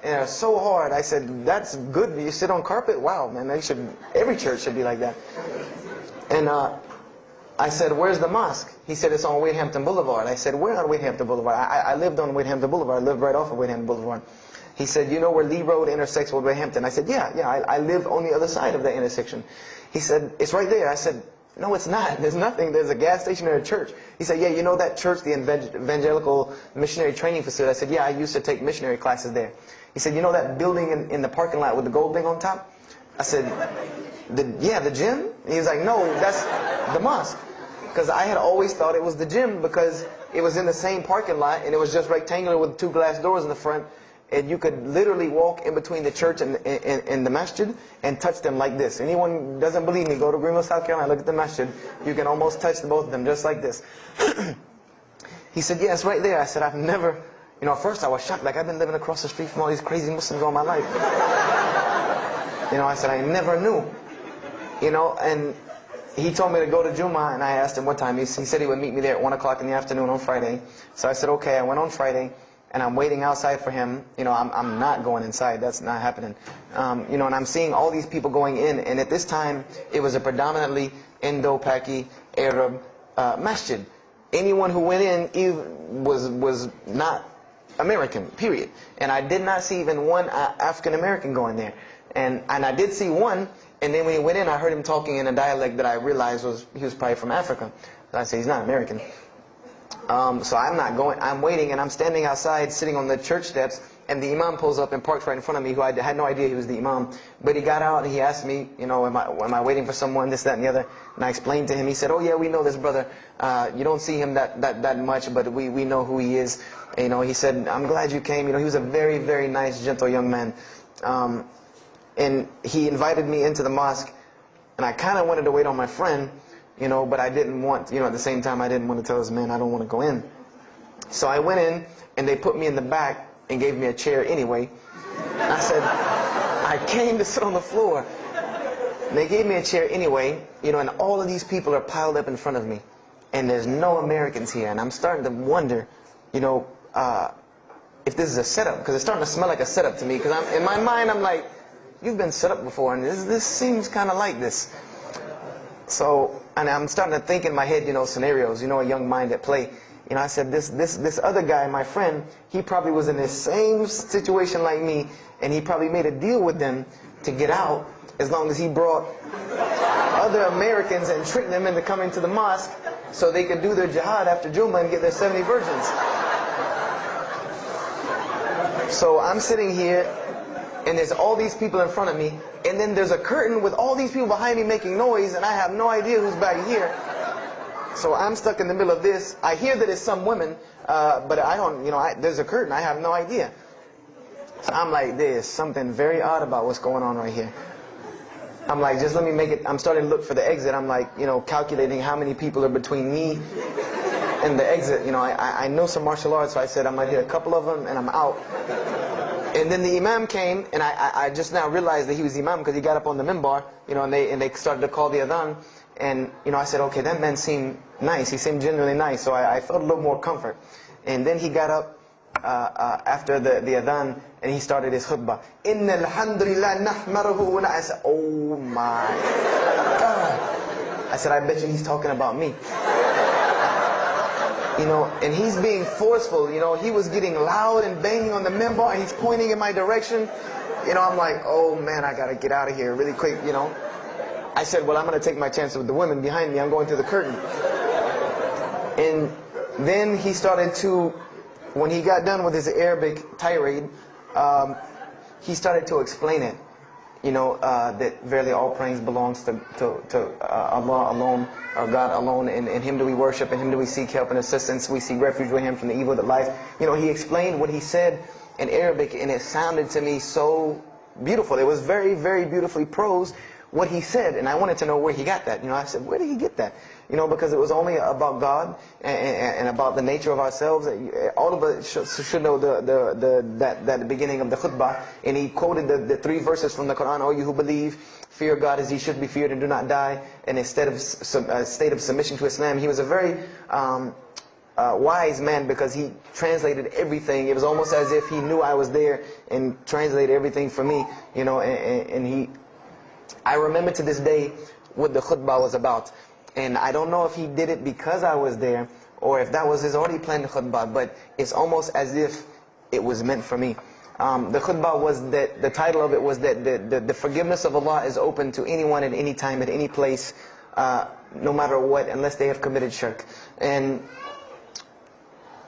and are so hard." I said, "That's good. You sit on carpet? Wow, man, every church should be like that." And I said, where's the mosque? He said, it's on Wade-Hampton Boulevard. I said, where on Wade-Hampton Boulevard? I lived on Wade-Hampton Boulevard. I lived right off of Wade-Hampton Boulevard. He said, you know where Lee Road intersects with Wade-Hampton? I said, yeah, I live on the other side of that intersection. He said, it's right there. I said, no, it's not. There's nothing. There's a gas station and a church. He said, yeah, you know that church, the Evangelical Missionary Training Facility? I said, yeah, I used to take missionary classes there. He said, you know that building in the parking lot with the gold thing on top? I said, yeah, the gym? He was like, no, that's the mosque. Because I had always thought it was the gym because it was in the same parking lot and it was just rectangular with 2 glass doors in the front. And you could literally walk in between the church and the masjid and touch them like this. Anyone doesn't believe me, go to Greenville, South Carolina, look at the masjid. You can almost touch both of them just like this. He said, yeah, it's right there. I said, I've never, at first I was shocked. Like, I've been living across the street from all these crazy Muslims all my life. I said, I never knew. And he told me to go to Jummah, and I asked him what time. He said he would meet me there at 1 o'clock in the afternoon on Friday. So I said, okay. I went on Friday, and I'm waiting outside for him. I'm not going inside. That's not happening. And I'm seeing all these people going in, and at this time, it was a predominantly Indo-Paki Arab masjid. Anyone who went in was not American, period. And I did not see even one African-American going there. And I did see one, and then when he went in, I heard him talking in a dialect that I realized he was probably from Africa. So I said, he's not American. So I'm not going. I'm waiting, and I'm standing outside, sitting on the church steps, and the imam pulls up and parks right in front of me, who I had no idea he was the imam. But he got out, and he asked me, am I waiting for someone, this, that, and the other? And I explained to him. He said, oh, yeah, we know this brother. You don't see him that much, but we know who he is. He said, I'm glad you came. He was a very, very nice, gentle young man. And he invited me into the mosque, and I kind of wanted to wait on my friend, but I didn't want, at the same time, I didn't want to tell this man I don't want to go in. So I went in, and they put me in the back and gave me a chair anyway. And I said, I came to sit on the floor. And they gave me a chair anyway, and all of these people are piled up in front of me. And there's no Americans here, and I'm starting to wonder, if this is a setup, because it's starting to smell like a setup to me, because in my mind, I'm like, you've been set up before, and this seems kind of like this. So, and I'm starting to think in my head, scenarios, a young mind at play. I said, this other guy, my friend, he probably was in the same situation like me, and he probably made a deal with them to get out, as long as he brought other Americans and tricked them into coming to the mosque, so they could do their jihad after Jummah and get their 70 virgins. So I'm sitting here, and there's all these people in front of me, and then there's a curtain with all these people behind me making noise, and I have no idea who's back here. So I'm stuck in the middle of this. I hear that it's some women, but I don't, there's a curtain. I have no idea. So I'm like, there's something very odd about what's going on right here. I'm like, just let me make it. I'm starting to look for the exit. I'm like, calculating how many people are between me and the exit. I know some martial arts, so I said I might hit a couple of them, and I'm out. And then the imam came, and I just now realized that he was the imam because he got up on the minbar, and they started to call the adhan. And, I said, okay, that man seemed nice. He seemed genuinely nice. So I felt a little more comfort. And then he got up after the adhan, and he started his khutbah. Inna alhamdulillah nahmaruhu. And I said, oh my God. I said, I bet you he's talking about me. And he's being forceful. He was getting loud and banging on the minbar, and he's pointing in my direction. I'm like, oh man, I got to get out of here really quick, I said, well, I'm going to take my chance with the women behind me. I'm going through the curtain. And then he started to, when he got done with his Arabic tirade, he started to explain it. That verily all praise belongs to Allah alone, or God alone, and Him do we worship, and Him do we seek help and assistance. We seek refuge with Him from the evil that lies. He explained what he said in Arabic, and it sounded to me so beautiful. It was very, very beautifully prosed, what he said, and I wanted to know where he got that. I said, where did he get that? Because it was only about God and about the nature of ourselves. All of us should know that the beginning of the khutbah, and he quoted the 3 verses from the Quran. O you who believe, fear God as He should be feared and do not die. And instead of a state of submission to Islam, he was a very wise man because he translated everything. It was almost as if he knew I was there and translated everything for me. And he. I remember to this day what the khutbah was about. And I don't know if he did it because I was there, or if that was his already planned khutbah, but it's almost as if it was meant for me. The khutbah was that, the title of it was that the forgiveness of Allah is open to anyone at any time, at any place, no matter what, unless they have committed shirk. And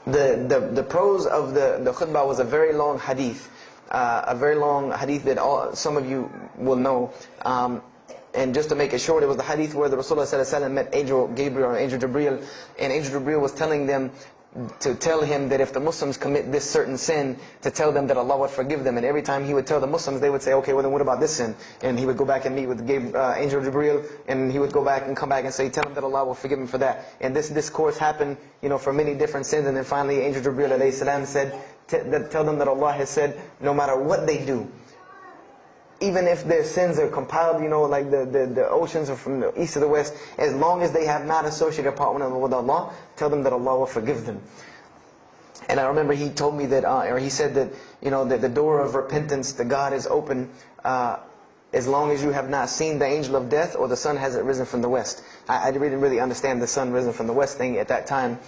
the prose of the khutbah was a very long hadith. A very long hadith that some of you will know. And just to make it short, it was the hadith where the Rasulullah ﷺ met Angel Gabriel or Angel Jibreel, and Angel Jibreel was telling them to tell him that if the Muslims commit this certain sin, to tell them that Allah would forgive them. And every time he would tell the Muslims, they would say, okay, well then what about this sin? And he would go back and meet with Angel Jibreel, and he would go back and come back and say, tell them that Allah will forgive him for that. And this discourse happened, for many different sins. And then finally Angel Jibreel alayhi salam said, tell them that Allah has said, no matter what they do, even if their sins are compiled, like the oceans are from the east to the west, as long as they have not associated a partner with Allah, tell them that Allah will forgive them. And I remember he told me that, or he said that, that the door of repentance to God is open as long as you have not seen the angel of death or the sun hasn't risen from the west. I didn't really understand the sun risen from the west thing at that time.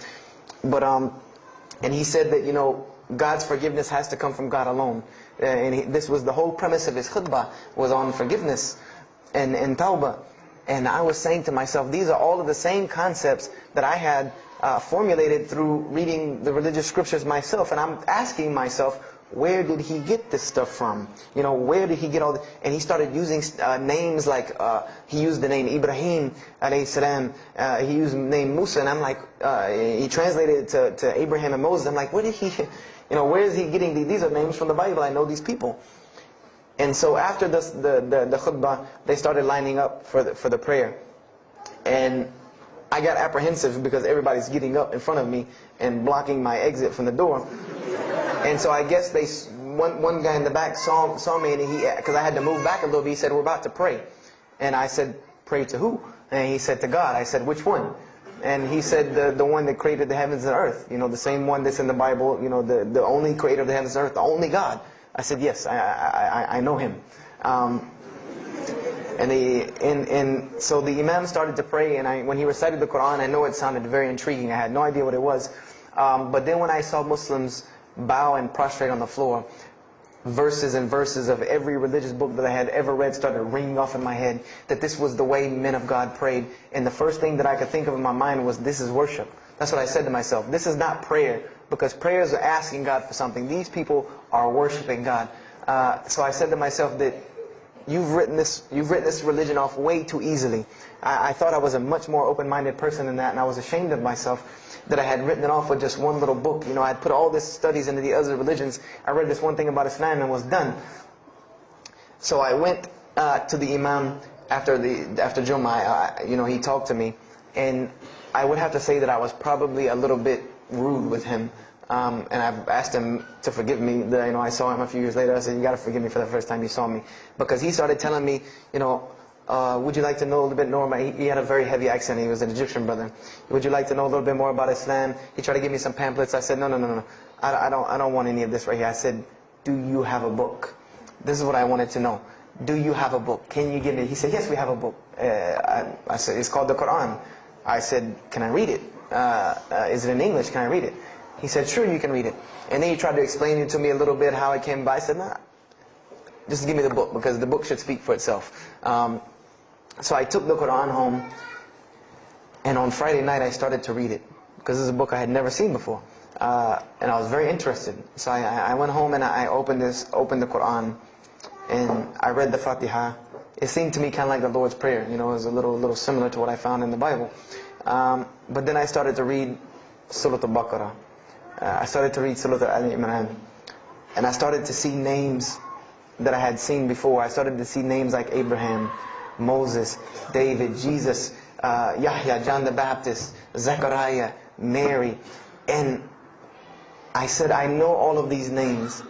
But, and he said that, God's forgiveness has to come from God alone. And this was the whole premise of his khutbah, was on forgiveness and tawbah. And I was saying to myself, these are all of the same concepts that I had formulated through reading the religious scriptures myself. And I'm asking myself, where did he get this stuff from? Where did he get all this? And he started using names like, he used the name Ibrahim alayhi salam, he used the name Musa, and I'm like, he translated it to Abraham and Moses. I'm like, where did he, where is he getting these? These are names from the Bible, I know these people. And so after this, the khutbah, they started lining up for the prayer. And I got apprehensive because everybody's getting up in front of me and blocking my exit from the door. And so I guess one guy in the back saw me, and because I had to move back a little bit, he said, we're about to pray. And I said, pray to who? And he said, to God. I said, which one? And he said, the one that created the heavens and earth. The same one that's in the Bible, the only creator of the heavens and earth, the only God. I said, yes, I know him. And so the Imam started to pray, and when he recited the Quran, I know it sounded very intriguing. I had no idea what it was. But then when I saw Muslims bow and prostrate on the floor, verses and verses of every religious book that I had ever read started ringing off in my head, that this was the way men of God prayed. And the first thing that I could think of in my mind was, this is worship. That's what I said to myself. This is not prayer, because prayers are asking God for something. These people are worshiping God. So I said to myself that you've written this religion off way too easily. I thought I was a much more open-minded person than that, and I was ashamed of myself that I had written it off with just one little book. I had put all this studies into the other religions. I read this one thing about Islam and was done. So I went to the Imam after Jummah. He talked to me, and I would have to say that I was probably a little bit rude with him. And I've asked him to forgive me. I saw him a few years later. I said, you got to forgive me for the first time you saw me, because he started telling me, would you like to know a little bit more about, he had a very heavy accent, he was an Egyptian brother. Would you like to know a little bit more about Islam? He tried to give me some pamphlets. I said, no. I don't want any of this right here. I said, do you have a book? This is what I wanted to know. Do you have a book? Can you give me? He said, yes, we have a book. I said, it's called the Quran. I said, can I read it? Is it in English? Can I read it? He said, sure, you can read it. And then he tried to explain it to me a little bit, how it came by. I said, nah, just give me the book, because the book should speak for itself. So I took the Quran home, and on Friday night I started to read it, because this is a book I had never seen before. And I was very interested. So I went home and I opened the Quran, and I read the Fatiha. It seemed to me kind of like the Lord's Prayer. It was a little similar to what I found in the Bible. But then I started to read Surah Al-Baqarah. I started to read Surah Al-Imran. And I started to see names that I had seen before. I started to see names like Abraham, Moses, David, Jesus, Yahya, John the Baptist, Zechariah, Mary. And I said, I know all of these names,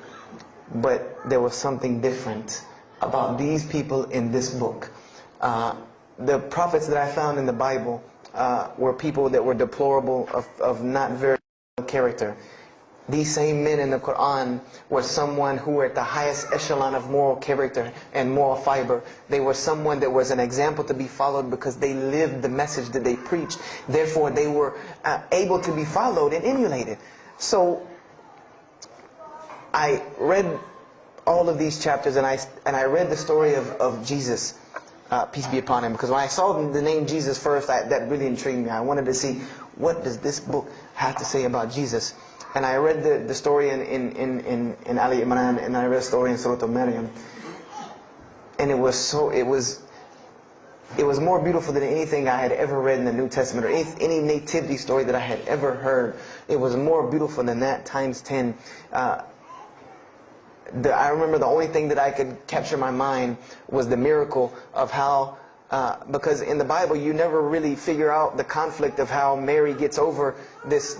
but there was something different about these people in this book. The prophets that I found in the Bible were people that were deplorable, of not very good character. These same men in the Quran were someone who were at the highest echelon of moral character and moral fiber. They were someone that was an example to be followed because they lived the message that they preached. Therefore, they were able to be followed and emulated. So, I read all of these chapters and I read the story of Jesus, peace be upon him. Because when I saw the name Jesus first, that really intrigued me. I wanted to see, what does this book have to say about Jesus? And I read the story in Ali Imran, and I read the story in Surah Al-Maryam. And it was more beautiful than anything I had ever read in the New Testament, or any nativity story that I had ever heard. It was more beautiful than that, times 10. I remember the only thing that I could capture in my mind was the miracle of how, because in the Bible you never really figure out the conflict of how Mary gets over this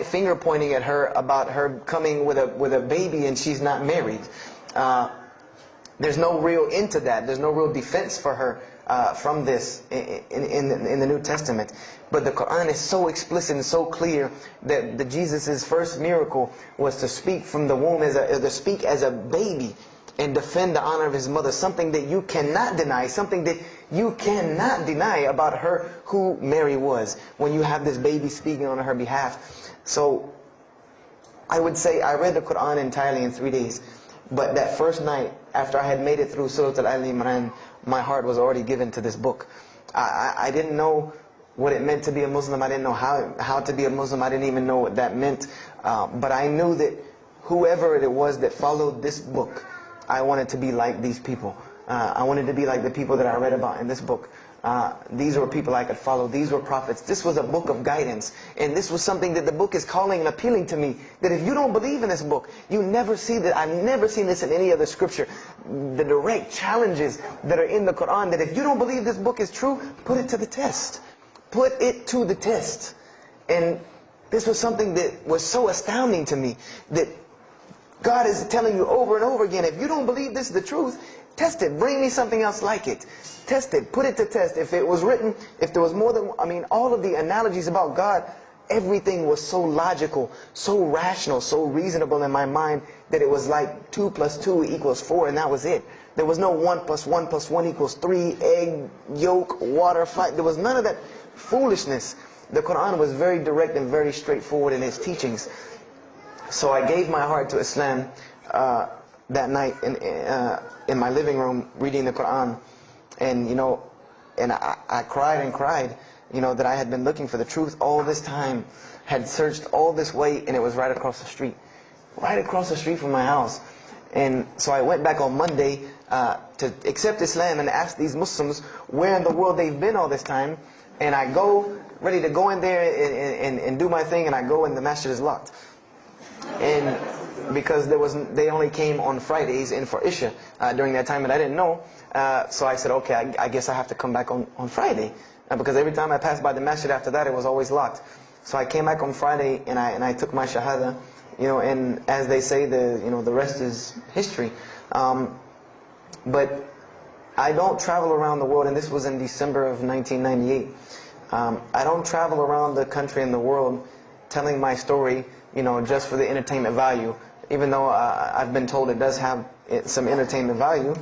finger pointing at her about her coming with a baby and she's not married. There's no real end to that. There's no real defense for her from this in the New Testament. But the Quran is so explicit and so clear that Jesus' first miracle was to speak from the womb, to speak as a baby and defend the honor of his mother. Something that you cannot deny. Something that you cannot deny about her, who Mary was, when you have this baby speaking on her behalf. So, I would say I read the Quran entirely in 3 days. But that first night, after I had made it through Surah Al-Imran, my heart was already given to this book. I didn't know what it meant to be a Muslim. I didn't know how to be a Muslim. I didn't even know what that meant. But I knew that whoever it was that followed this book, I wanted to be like these people. I wanted to be like the people that I read about in this book. These were people I could follow. These were prophets. This was a book of guidance. And this was something that the book is calling and appealing to me. That if you don't believe in this book, you never see that. I've never seen this in any other scripture. The direct challenges that are in the Quran, that if you don't believe this book is true, put it to the test. Put it to the test. And this was something that was so astounding to me, that God is telling you over and over again, if you don't believe this is the truth, test it. Bring me something else like it. Test it. Put it to test. If it was written, if there was more than, all of the analogies about God, everything was so logical, so rational, so reasonable in my mind that it was like 2 + 2 = 4, and that was it. There was no 1 + 1 + 1 = 3, egg, yolk, water, fire. There was none of that foolishness. The Quran was very direct and very straightforward in its teachings. So I gave my heart to Islam that night in my living room, reading the Quran. And I cried and cried, that I had been looking for the truth all this time, had searched all this way, and it was right across the street. Right across the street from my house. And so I went back on Monday to accept Islam and ask these Muslims where in the world they've been all this time. And I go, ready to go in there and do my thing, and I go and the masjid is locked. And because they only came on Fridays and for Isha during that time, and I didn't know. So I said, okay, I guess I have to come back on Friday, because every time I passed by the masjid after that, it was always locked. So I came back on Friday and I took my shahada, and as they say, the rest is history. But I don't travel around the world, and this was in December of 1998. I don't travel around the country and the world telling my story, just for the entertainment value. Even though I've been told it does have some entertainment value,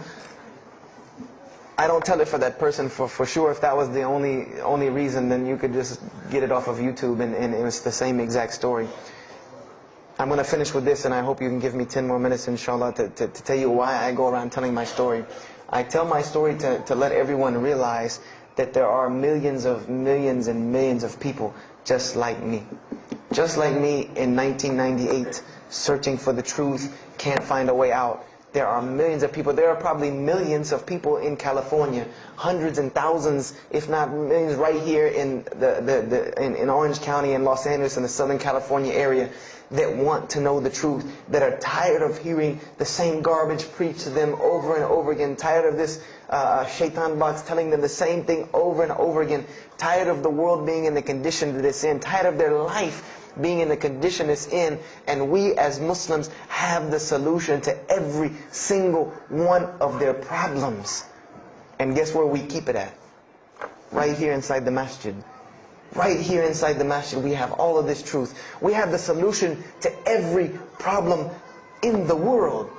I don't tell it for that person for sure. If that was the only reason, then you could just get it off of YouTube and it was the same exact story. I'm going to finish with this, and I hope you can give me 10 more minutes, inshallah, to tell you why I go around telling my story. I tell my story to let everyone realize that there are millions and millions of people just like me. Just like me in 1998, searching for the truth, can't find a way out. There are millions of people. There are probably millions of people in California, hundreds and thousands, if not millions, right here in in Orange County and Los Angeles in the Southern California area, that want to know the truth, that are tired of hearing the same garbage preached to them over and over again, tired of this shaitan box telling them the same thing over and over again, tired of the world being in the condition that it's in, tired of their life being in the condition it's in. And we as Muslims have the solution to every single one of their problems. And guess where we keep it at? Right here inside the masjid. Right here inside the masjid, we have all of this truth. We have the solution to every problem in the world.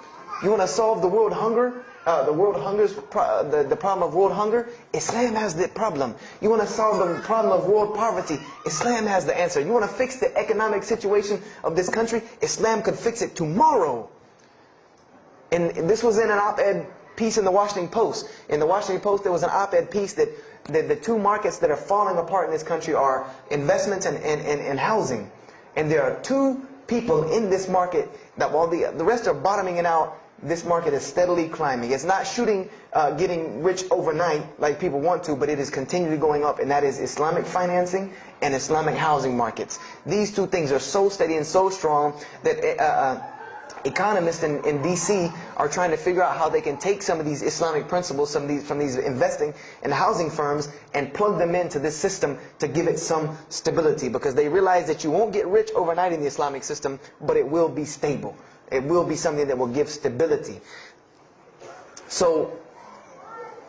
You want to solve the world hunger? The problem of world hunger? Islam has the problem. You want to solve the problem of world poverty? Islam has the answer. You want to fix the economic situation of this country? Islam could fix it tomorrow. And this was in an op-ed piece in the Washington Post. In the Washington Post, there was an op-ed piece that the two markets that are falling apart in this country are investments and housing. And there are two people in this market that while the rest are bottoming it out, this market is steadily climbing. It's not getting rich overnight like people want to, but it is continually going up, and that is Islamic financing and Islamic housing markets. These two things are so steady and so strong that economists in DC are trying to figure out how they can take some of these Islamic principles, from these investing and housing firms, and plug them into this system to give it some stability, because they realize that you won't get rich overnight in the Islamic system, but it will be stable. It will be something that will give stability. So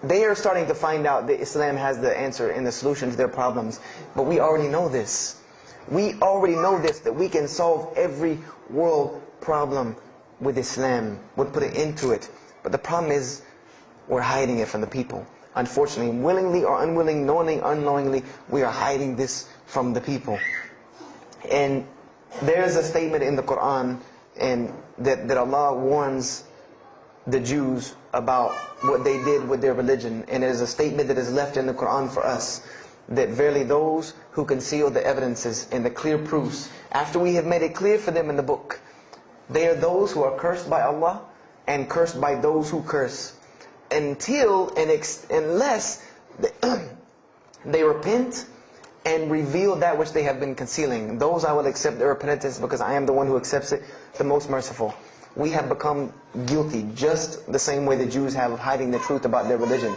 they are starting to find out that Islam has the answer and the solution to their problems. But we already know this. We already know this, that we can solve every world problem with Islam. We'll put an end to it. But the problem is, we're hiding it from the people. Unfortunately, willingly or unwillingly, knowingly, unknowingly, we are hiding this from the people. And there's a statement in the Quran and that Allah warns the Jews about what they did with their religion. And it is a statement that is left in the Quran for us, that verily those who conceal the evidences and the clear proofs, after we have made it clear for them in the book, they are those who are cursed by Allah and cursed by those who curse, unless they repent and reveal that which they have been concealing. Those I will accept their repentance, because I am the one who accepts it, the most merciful. We have become guilty just the same way the Jews have of hiding the truth about their religion.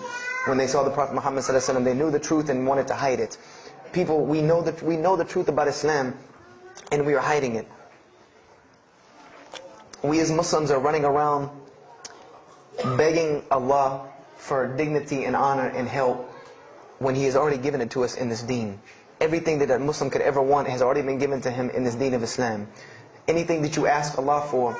When they saw the Prophet Muhammad ﷺ, they knew the truth and wanted to hide it. People, we know the truth about Islam, and we are hiding it. We as Muslims are running around begging Allah for dignity and honor and help when He has already given it to us in this deen. Everything that a Muslim could ever want has already been given to him in this deen of Islam. Anything that you ask Allah for,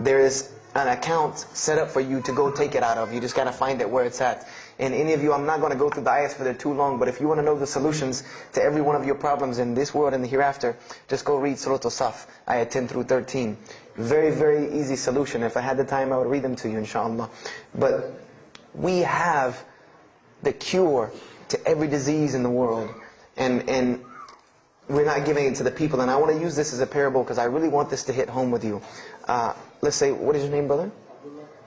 there is an account set up for you to go take it out of. You just got to find it where it's at. And any of you, I'm not going to go through the ayahs for they're too long, but if you want to know the solutions to every one of your problems in this world and the hereafter, just go read Surah Al-Saf, ayah 10 through 13. Very, very easy solution. If I had the time, I would read them to you, inshallah. But we have the cure to every disease in the world. And we're not giving it to the people. And I want to use this as a parable because I really want this to hit home with you. Let's say, what is your name, brother?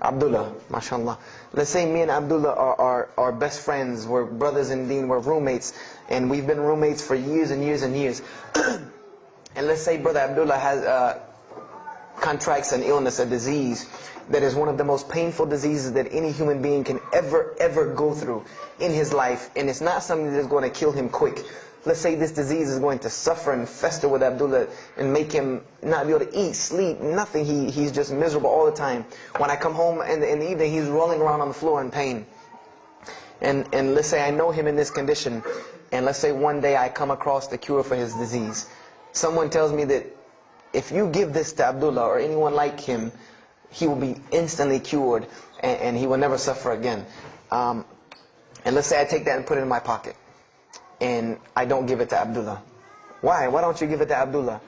Abdullah, mashallah. Let's say me and Abdullah are best friends. We're brothers in deen, we're roommates. And we've been roommates for years and years and years. And let's say brother Abdullah has contracts an illness, a disease that is one of the most painful diseases that any human being can ever go through in his life. And it's not something that's going to kill him quick. Let's say this disease is going to suffer and fester with Abdullah and make him not be able to eat, sleep, nothing. He's just miserable all the time. When I come home in the evening, he's rolling around on the floor in pain. And let's say I know him in this condition, and let's say one day I come across the cure for his disease. Someone tells me that if you give this to Abdullah or anyone like him, he will be instantly cured and he will never suffer again. And let's say I take that and put it in my pocket, and I don't give it to Abdullah. Why? Why don't you give it to Abdullah?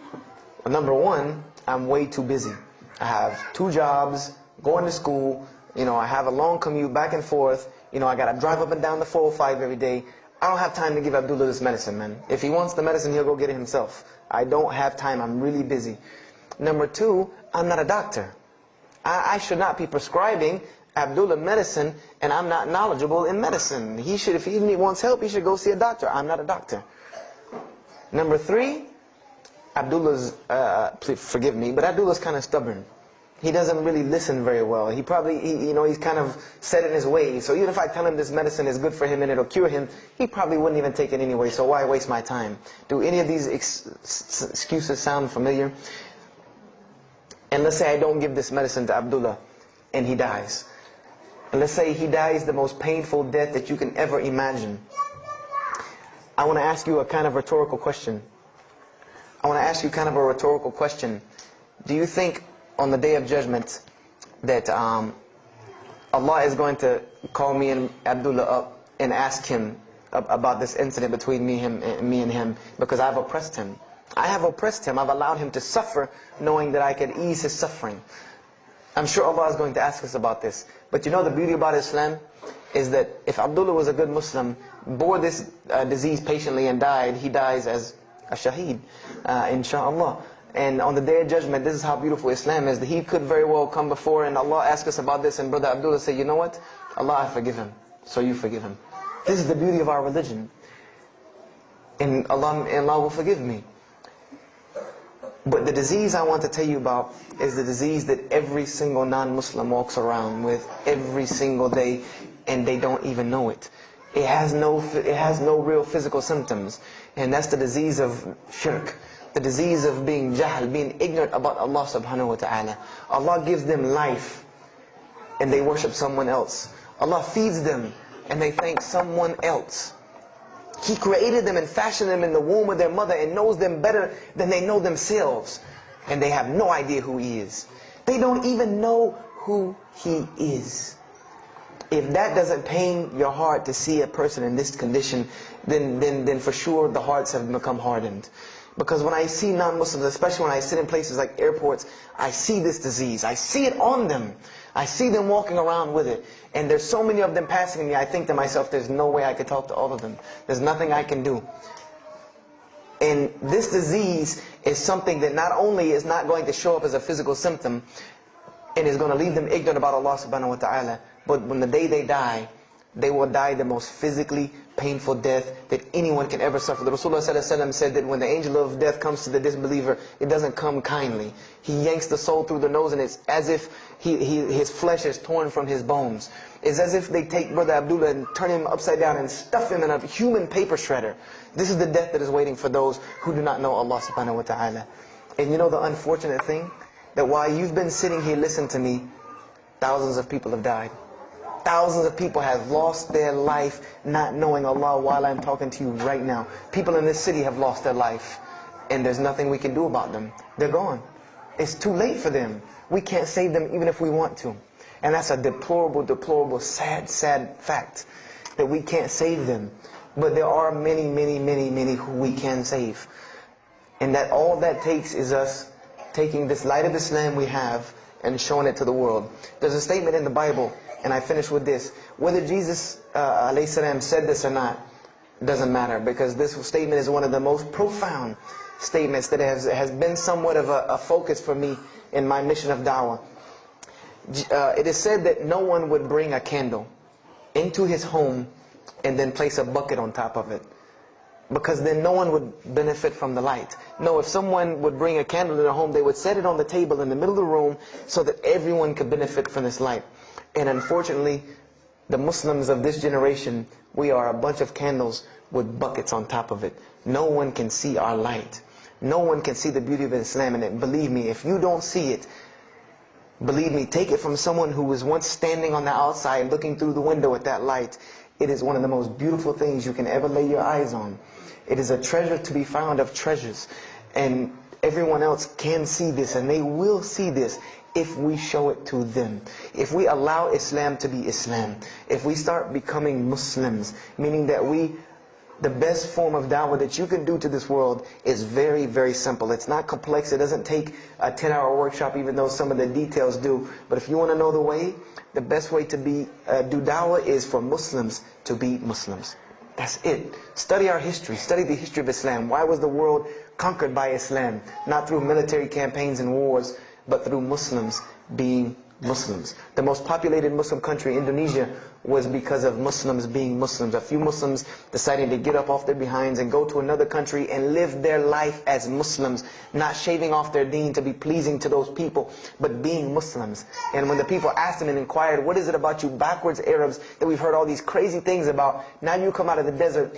Well, number one, I'm way too busy. I have 2 jobs, going to school, I have a long commute back and forth, I got to drive up and down the 405 every day. I don't have time to give Abdullah this medicine, man. If he wants the medicine, he'll go get it himself. I don't have time. I'm really busy. Number 2, I'm not a doctor. I should not be prescribing Abdullah medicine, and I'm not knowledgeable in medicine. If he wants help, he should go see a doctor. I'm not a doctor. Number 3, Abdullah's, please forgive me, but Abdullah's kind of stubborn. He doesn't really listen very well. He probably, he's kind of set in his ways. So even if I tell him this medicine is good for him and it'll cure him, he probably wouldn't even take it anyway. So why waste my time? Do any of these excuses sound familiar? And let's say I don't give this medicine to Abdullah and he dies. And let's say he dies the most painful death that you can ever imagine. I want to ask you a kind of rhetorical question. I want to ask you kind of a rhetorical question. Do you think on the Day of Judgment that Allah is going to call me and Abdullah up and ask him about this incident between me and him because I've oppressed him? I have oppressed him. I've allowed him to suffer knowing that I could ease his suffering. I'm sure Allah is going to ask us about this. But you know the beauty about Islam is that if Abdullah was a good Muslim, bore this disease patiently and died, he dies as a shaheed, inshaAllah. And on the Day of Judgment, this is how beautiful Islam is, that he could very well come before and Allah ask us about this, and Brother Abdullah say, you know what? Allah, I forgive him, so you forgive him. This is the beauty of our religion. And Allah will forgive me. But the disease I want to tell you about is the disease that every single non-Muslim walks around with every single day, and they don't even know it. It has no real physical symptoms. And that's the disease of shirk. The disease of being jahl, being ignorant about Allah subhanahu wa ta'ala. Allah gives them life and they worship someone else. Allah feeds them and they thank someone else. He created them and fashioned them in the womb of their mother and knows them better than they know themselves. And they have no idea who He is. They don't even know who He is. If that doesn't pain your heart to see a person in this condition, then for sure the hearts have become hardened. Because when I see non-Muslims, especially when I sit in places like airports, I see this disease. I see it on them. I see them walking around with it. And there's so many of them passing me, I think to myself, there's no way I could talk to all of them. There's nothing I can do. And this disease is something that not only is not going to show up as a physical symptom, and is going to leave them ignorant about Allah subhanahu wa ta'ala, but when the day they die, they will die the most physically painful death that anyone can ever suffer. The Rasulullah said that when the angel of death comes to the disbeliever, it doesn't come kindly. He yanks the soul through the nose, and it's as if his flesh is torn from his bones. It's as if they take Brother Abdullah and turn him upside down and stuff him in a human paper shredder. This is the death that is waiting for those who do not know Allah subhanahu wa ta'ala. And you know the unfortunate thing? That while you've been sitting here listening to me, thousands of people have died. Thousands of people have lost their life not knowing Allah while I'm talking to you right now. People in this city have lost their life, and there's nothing we can do about them. They're gone. It's too late for them. We can't save them even if we want to. And that's a deplorable, deplorable, sad, sad fact, that we can't save them. But there are many, many, many, many who we can save. And that all that takes is us taking this light of Islam we have and showing it to the world. There's a statement in the Bible, and I finish with this. Whether Jesus ﷺ said this or not, doesn't matter, because this statement is one of the most profound statements that has been somewhat of a focus for me in my mission of da'wah. It is said that no one would bring a candle into his home and then place a bucket on top of it, because then no one would benefit from the light. No, if someone would bring a candle in their home, they would set it on the table in the middle of the room so that everyone could benefit from this light. And unfortunately, the Muslims of this generation, we are a bunch of candles with buckets on top of it. No one can see our light. No one can see the beauty of Islam. And believe me, if you don't see it, believe me, take it from someone who was once standing on the outside looking through the window at that light. It is one of the most beautiful things you can ever lay your eyes on. It is a treasure to be found of treasures. And everyone else can see this, and they will see this if we show it to them. If we allow Islam to be Islam. If we start becoming Muslims, meaning that the best form of da'wah that you can do to this world is very, very simple. It's not complex. It doesn't take a 10-hour workshop, even though some of the details do. But if you want to know the way, the best way to do da'wah is for Muslims to be Muslims. That's it. Study our history. Study the history of Islam. Why was the world conquered by Islam? Not through military campaigns and wars, but through Muslims being Muslims. The most populated Muslim country, Indonesia, was because of Muslims being Muslims. A few Muslims deciding to get up off their behinds and go to another country and live their life as Muslims, not shaving off their deen to be pleasing to those people, but being Muslims. And when the people asked them and inquired, what is it about you backwards Arabs that we've heard all these crazy things about? Now you come out of the desert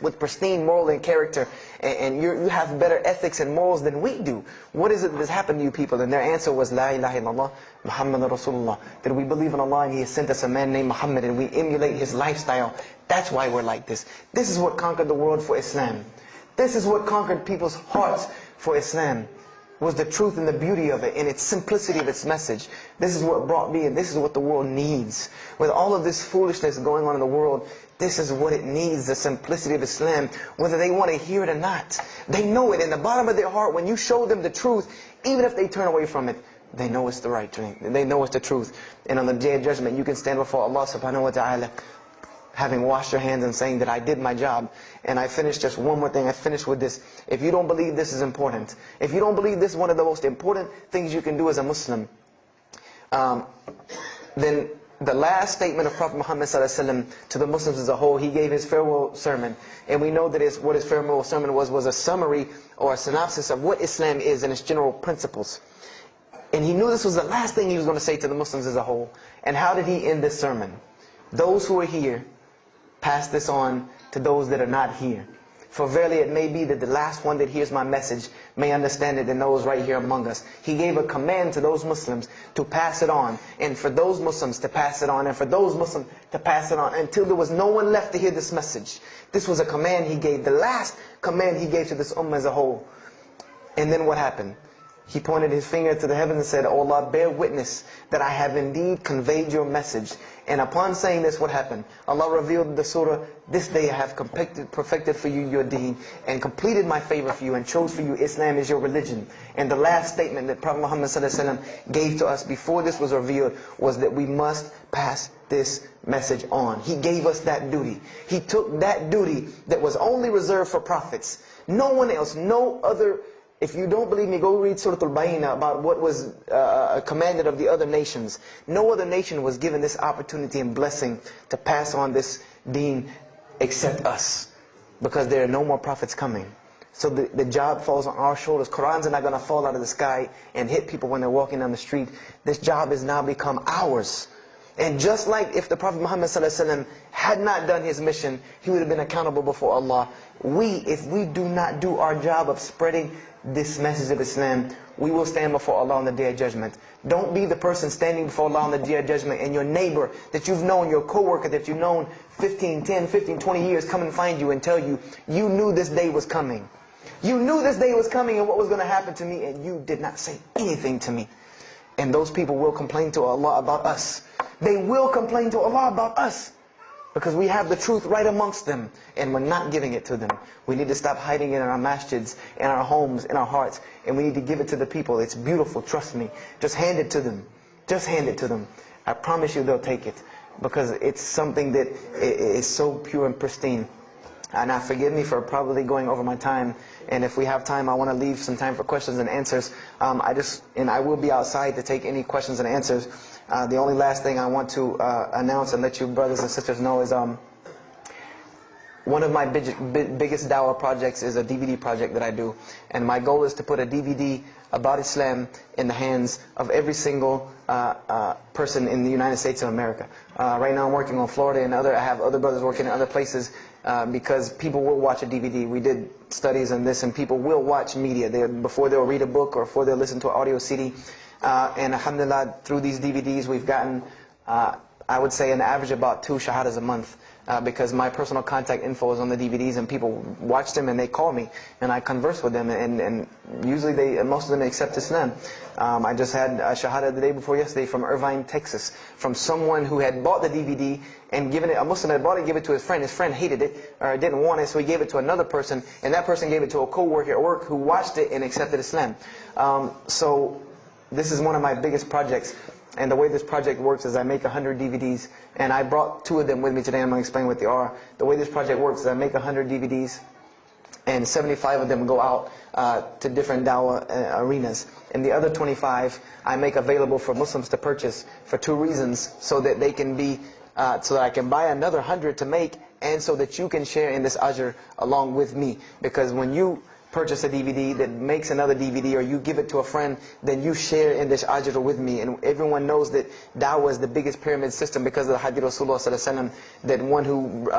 with pristine moral and character, and you have better ethics and morals than we do. What is it that has happened to you people? And their answer was, La ilaha illallah, Muhammad Rasulullah. That we believe in Allah and He has sent us a man named Muhammad, and we emulate his lifestyle. That's why we're like this. This is what conquered the world for Islam. This is what conquered people's hearts for Islam. Was the truth and the beauty of it and its simplicity of its message. This is what brought me, and this is what the world needs. With all of this foolishness going on in the world, this is what it needs, the simplicity of Islam, whether they want to hear it or not. They know it in the bottom of their heart. When you show them the truth, even if they turn away from it, they know it's the right thing. They know it's the truth. And on the day of judgment, you can stand before Allah subhanahu wa ta'ala, having washed your hands and saying that I did my job. And I finished just one more thing. I finished with this. If you don't believe this is important, if you don't believe this is one of the most important things you can do as a Muslim, then the last statement of Prophet Muhammad ﷺ to the Muslims as a whole, he gave his farewell sermon. And we know that what his farewell sermon was a summary or a synopsis of what Islam is and its general principles. And he knew this was the last thing he was going to say to the Muslims as a whole. And how did he end this sermon? Those who are here, pass this on to those that are not here. For verily it may be that the last one that hears my message may understand it and knows right here among us. He gave a command to those Muslims to pass it on. And for those Muslims to pass it on. And for those Muslims to pass it on. Until there was no one left to hear this message. This was a command he gave. The last command he gave to this ummah as a whole. And then what happened? He pointed his finger to the heavens and said, "O Allah, bear witness that I have indeed conveyed your message." And upon saying this, what happened? Allah revealed the surah, "This day I have perfected for you your deen, and completed my favor for you, and chose for you Islam as your religion." And the last statement that Prophet Muhammad ﷺ gave to us before this was revealed was that we must pass this message on. He gave us that duty. He took that duty that was only reserved for prophets. No one else, no other. If you don't believe me, go read Surah Al-Bayna about what was commanded of the other nations. No other nation was given this opportunity and blessing to pass on this deen except us. Because there are no more prophets coming. So the job falls on our shoulders. Qurans are not going to fall out of the sky and hit people when they're walking down the street. This job has now become ours. And just like if the Prophet Muhammad ﷺ had not done his mission, he would have been accountable before Allah. If we do not do our job of spreading this message of Islam, we will stand before Allah on the Day of Judgment. Don't be the person standing before Allah on the Day of Judgment and your neighbor that you've known, your co-worker that you've known 10, 15, 20 years come and find you and tell you, you knew this day was coming. You knew this day was coming and what was going to happen to me, and you did not say anything to me. And those people will complain to Allah about us. They will complain to Allah about us. Because we have the truth right amongst them, and we're not giving it to them. We need to stop hiding it in our masjids, in our homes, in our hearts, and we need to give it to the people. It's beautiful, trust me. Just hand it to them. Just hand it to them. I promise you they'll take it. Because it's something that is so pure and pristine. And now forgive me for probably going over my time. And if we have time, I want to leave some time for questions and answers. I will be outside to take any questions and answers. The only last thing I want to announce and let you brothers and sisters know is one of my biggest dawah projects is a DVD project that I do. And my goal is to put a DVD about Islam in the hands of every single person in the United States of America. Right now I'm working on Florida and I have other brothers working in other places because people will watch a DVD. We did studies on this, and people will watch media before they'll read a book or before they'll listen to an audio CD. And alhamdulillah, through these DVDs we've gotten, I would say, an average about 2 shahadas a month. Because my personal contact info is on the DVDs, and people watch them and they call me and I converse with them, and usually most of them accept Islam. I just had a shahada the day before yesterday from Irvine, Texas, from someone who had bought the DVD and given it, a Muslim had bought it, gave it to his friend. His friend hated it or didn't want it, so he gave it to another person, and that person gave it to a co-worker at work who watched it and accepted Islam. So this is one of my biggest projects. And the way this project works is I make 100 DVDs, and I brought 2 of them with me today. I'm going to explain what they are. The way this project works is I make 100 DVDs, and 75 of them go out to different dawah arenas. And the other 25 I make available for Muslims to purchase for 2 reasons: so that they can be, so that I can buy another 100 to make, and so that you can share in this ajr along with me. Because when you purchase a DVD, that makes another DVD, or you give it to a friend, then you share in this ajr with me. And everyone knows that da'wah is the biggest pyramid system because of the hadith Rasulullah sallallahu alaihi wasallam, that one who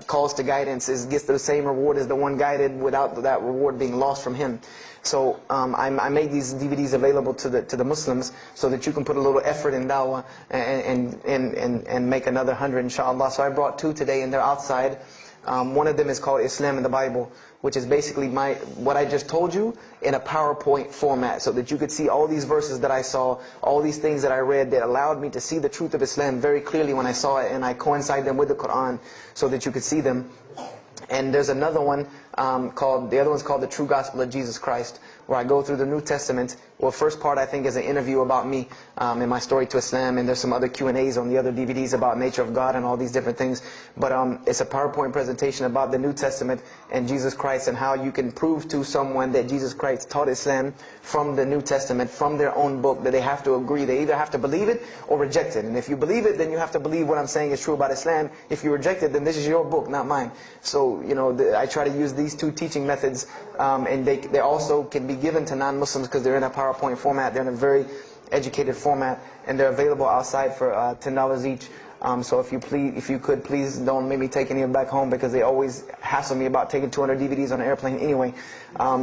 calls to guidance gets the same reward as the one guided, without that reward being lost from him. So I made these DVDs available to the Muslims so that you can put a little effort in da'wah and make another 100 inshallah. So I brought 2 today, and they're outside. One of them is called Islam in the Bible, which is basically what I just told you in a PowerPoint format, so that you could see all these verses that I saw, all these things that I read that allowed me to see the truth of Islam very clearly when I saw it, and I coincide them with the Quran so that you could see them. And there's another one the other one's called The True Gospel of Jesus Christ, where I go through the New Testament. Well, first part I think is an interview about me and my story to Islam, and there's some other Q&As on the other DVDs about nature of God and all these different things. But it's a PowerPoint presentation about the New Testament and Jesus Christ, and how you can prove to someone that Jesus Christ taught Islam from the New Testament, from their own book, that they have to agree. They either have to believe it or reject it. And if you believe it, then you have to believe what I'm saying is true about Islam. If you reject it, then this is your book, not mine. So, I try to use these 2 teaching methods, and they also can be given to non-Muslims because they're in a PowerPoint format. They're in a very educated format, and they're available outside for $10 each. So if you could, please don't make me take any of them back home, because they always hassle me about taking 200 DVDs on an airplane anyway.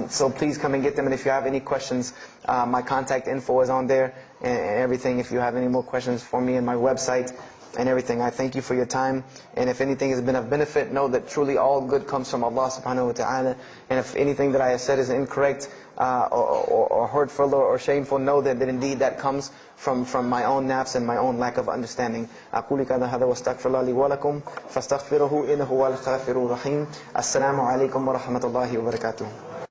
So please come and get them. And if you have any questions, my contact info is on there and everything. If you have any more questions for me, and my website and everything. I thank you for your time. And if anything has been of benefit, know that truly all good comes from Allah subhanahu wa ta'ala. And if anything that I have said is incorrect or hurtful or shameful, know that indeed that comes from my own nafs and my own lack of understanding. أقول هذا واستغفر الله لي ولكم فاستغفروه إنه هو الغفور الرحيم. السلام عليكم ورحمة الله وبركاته.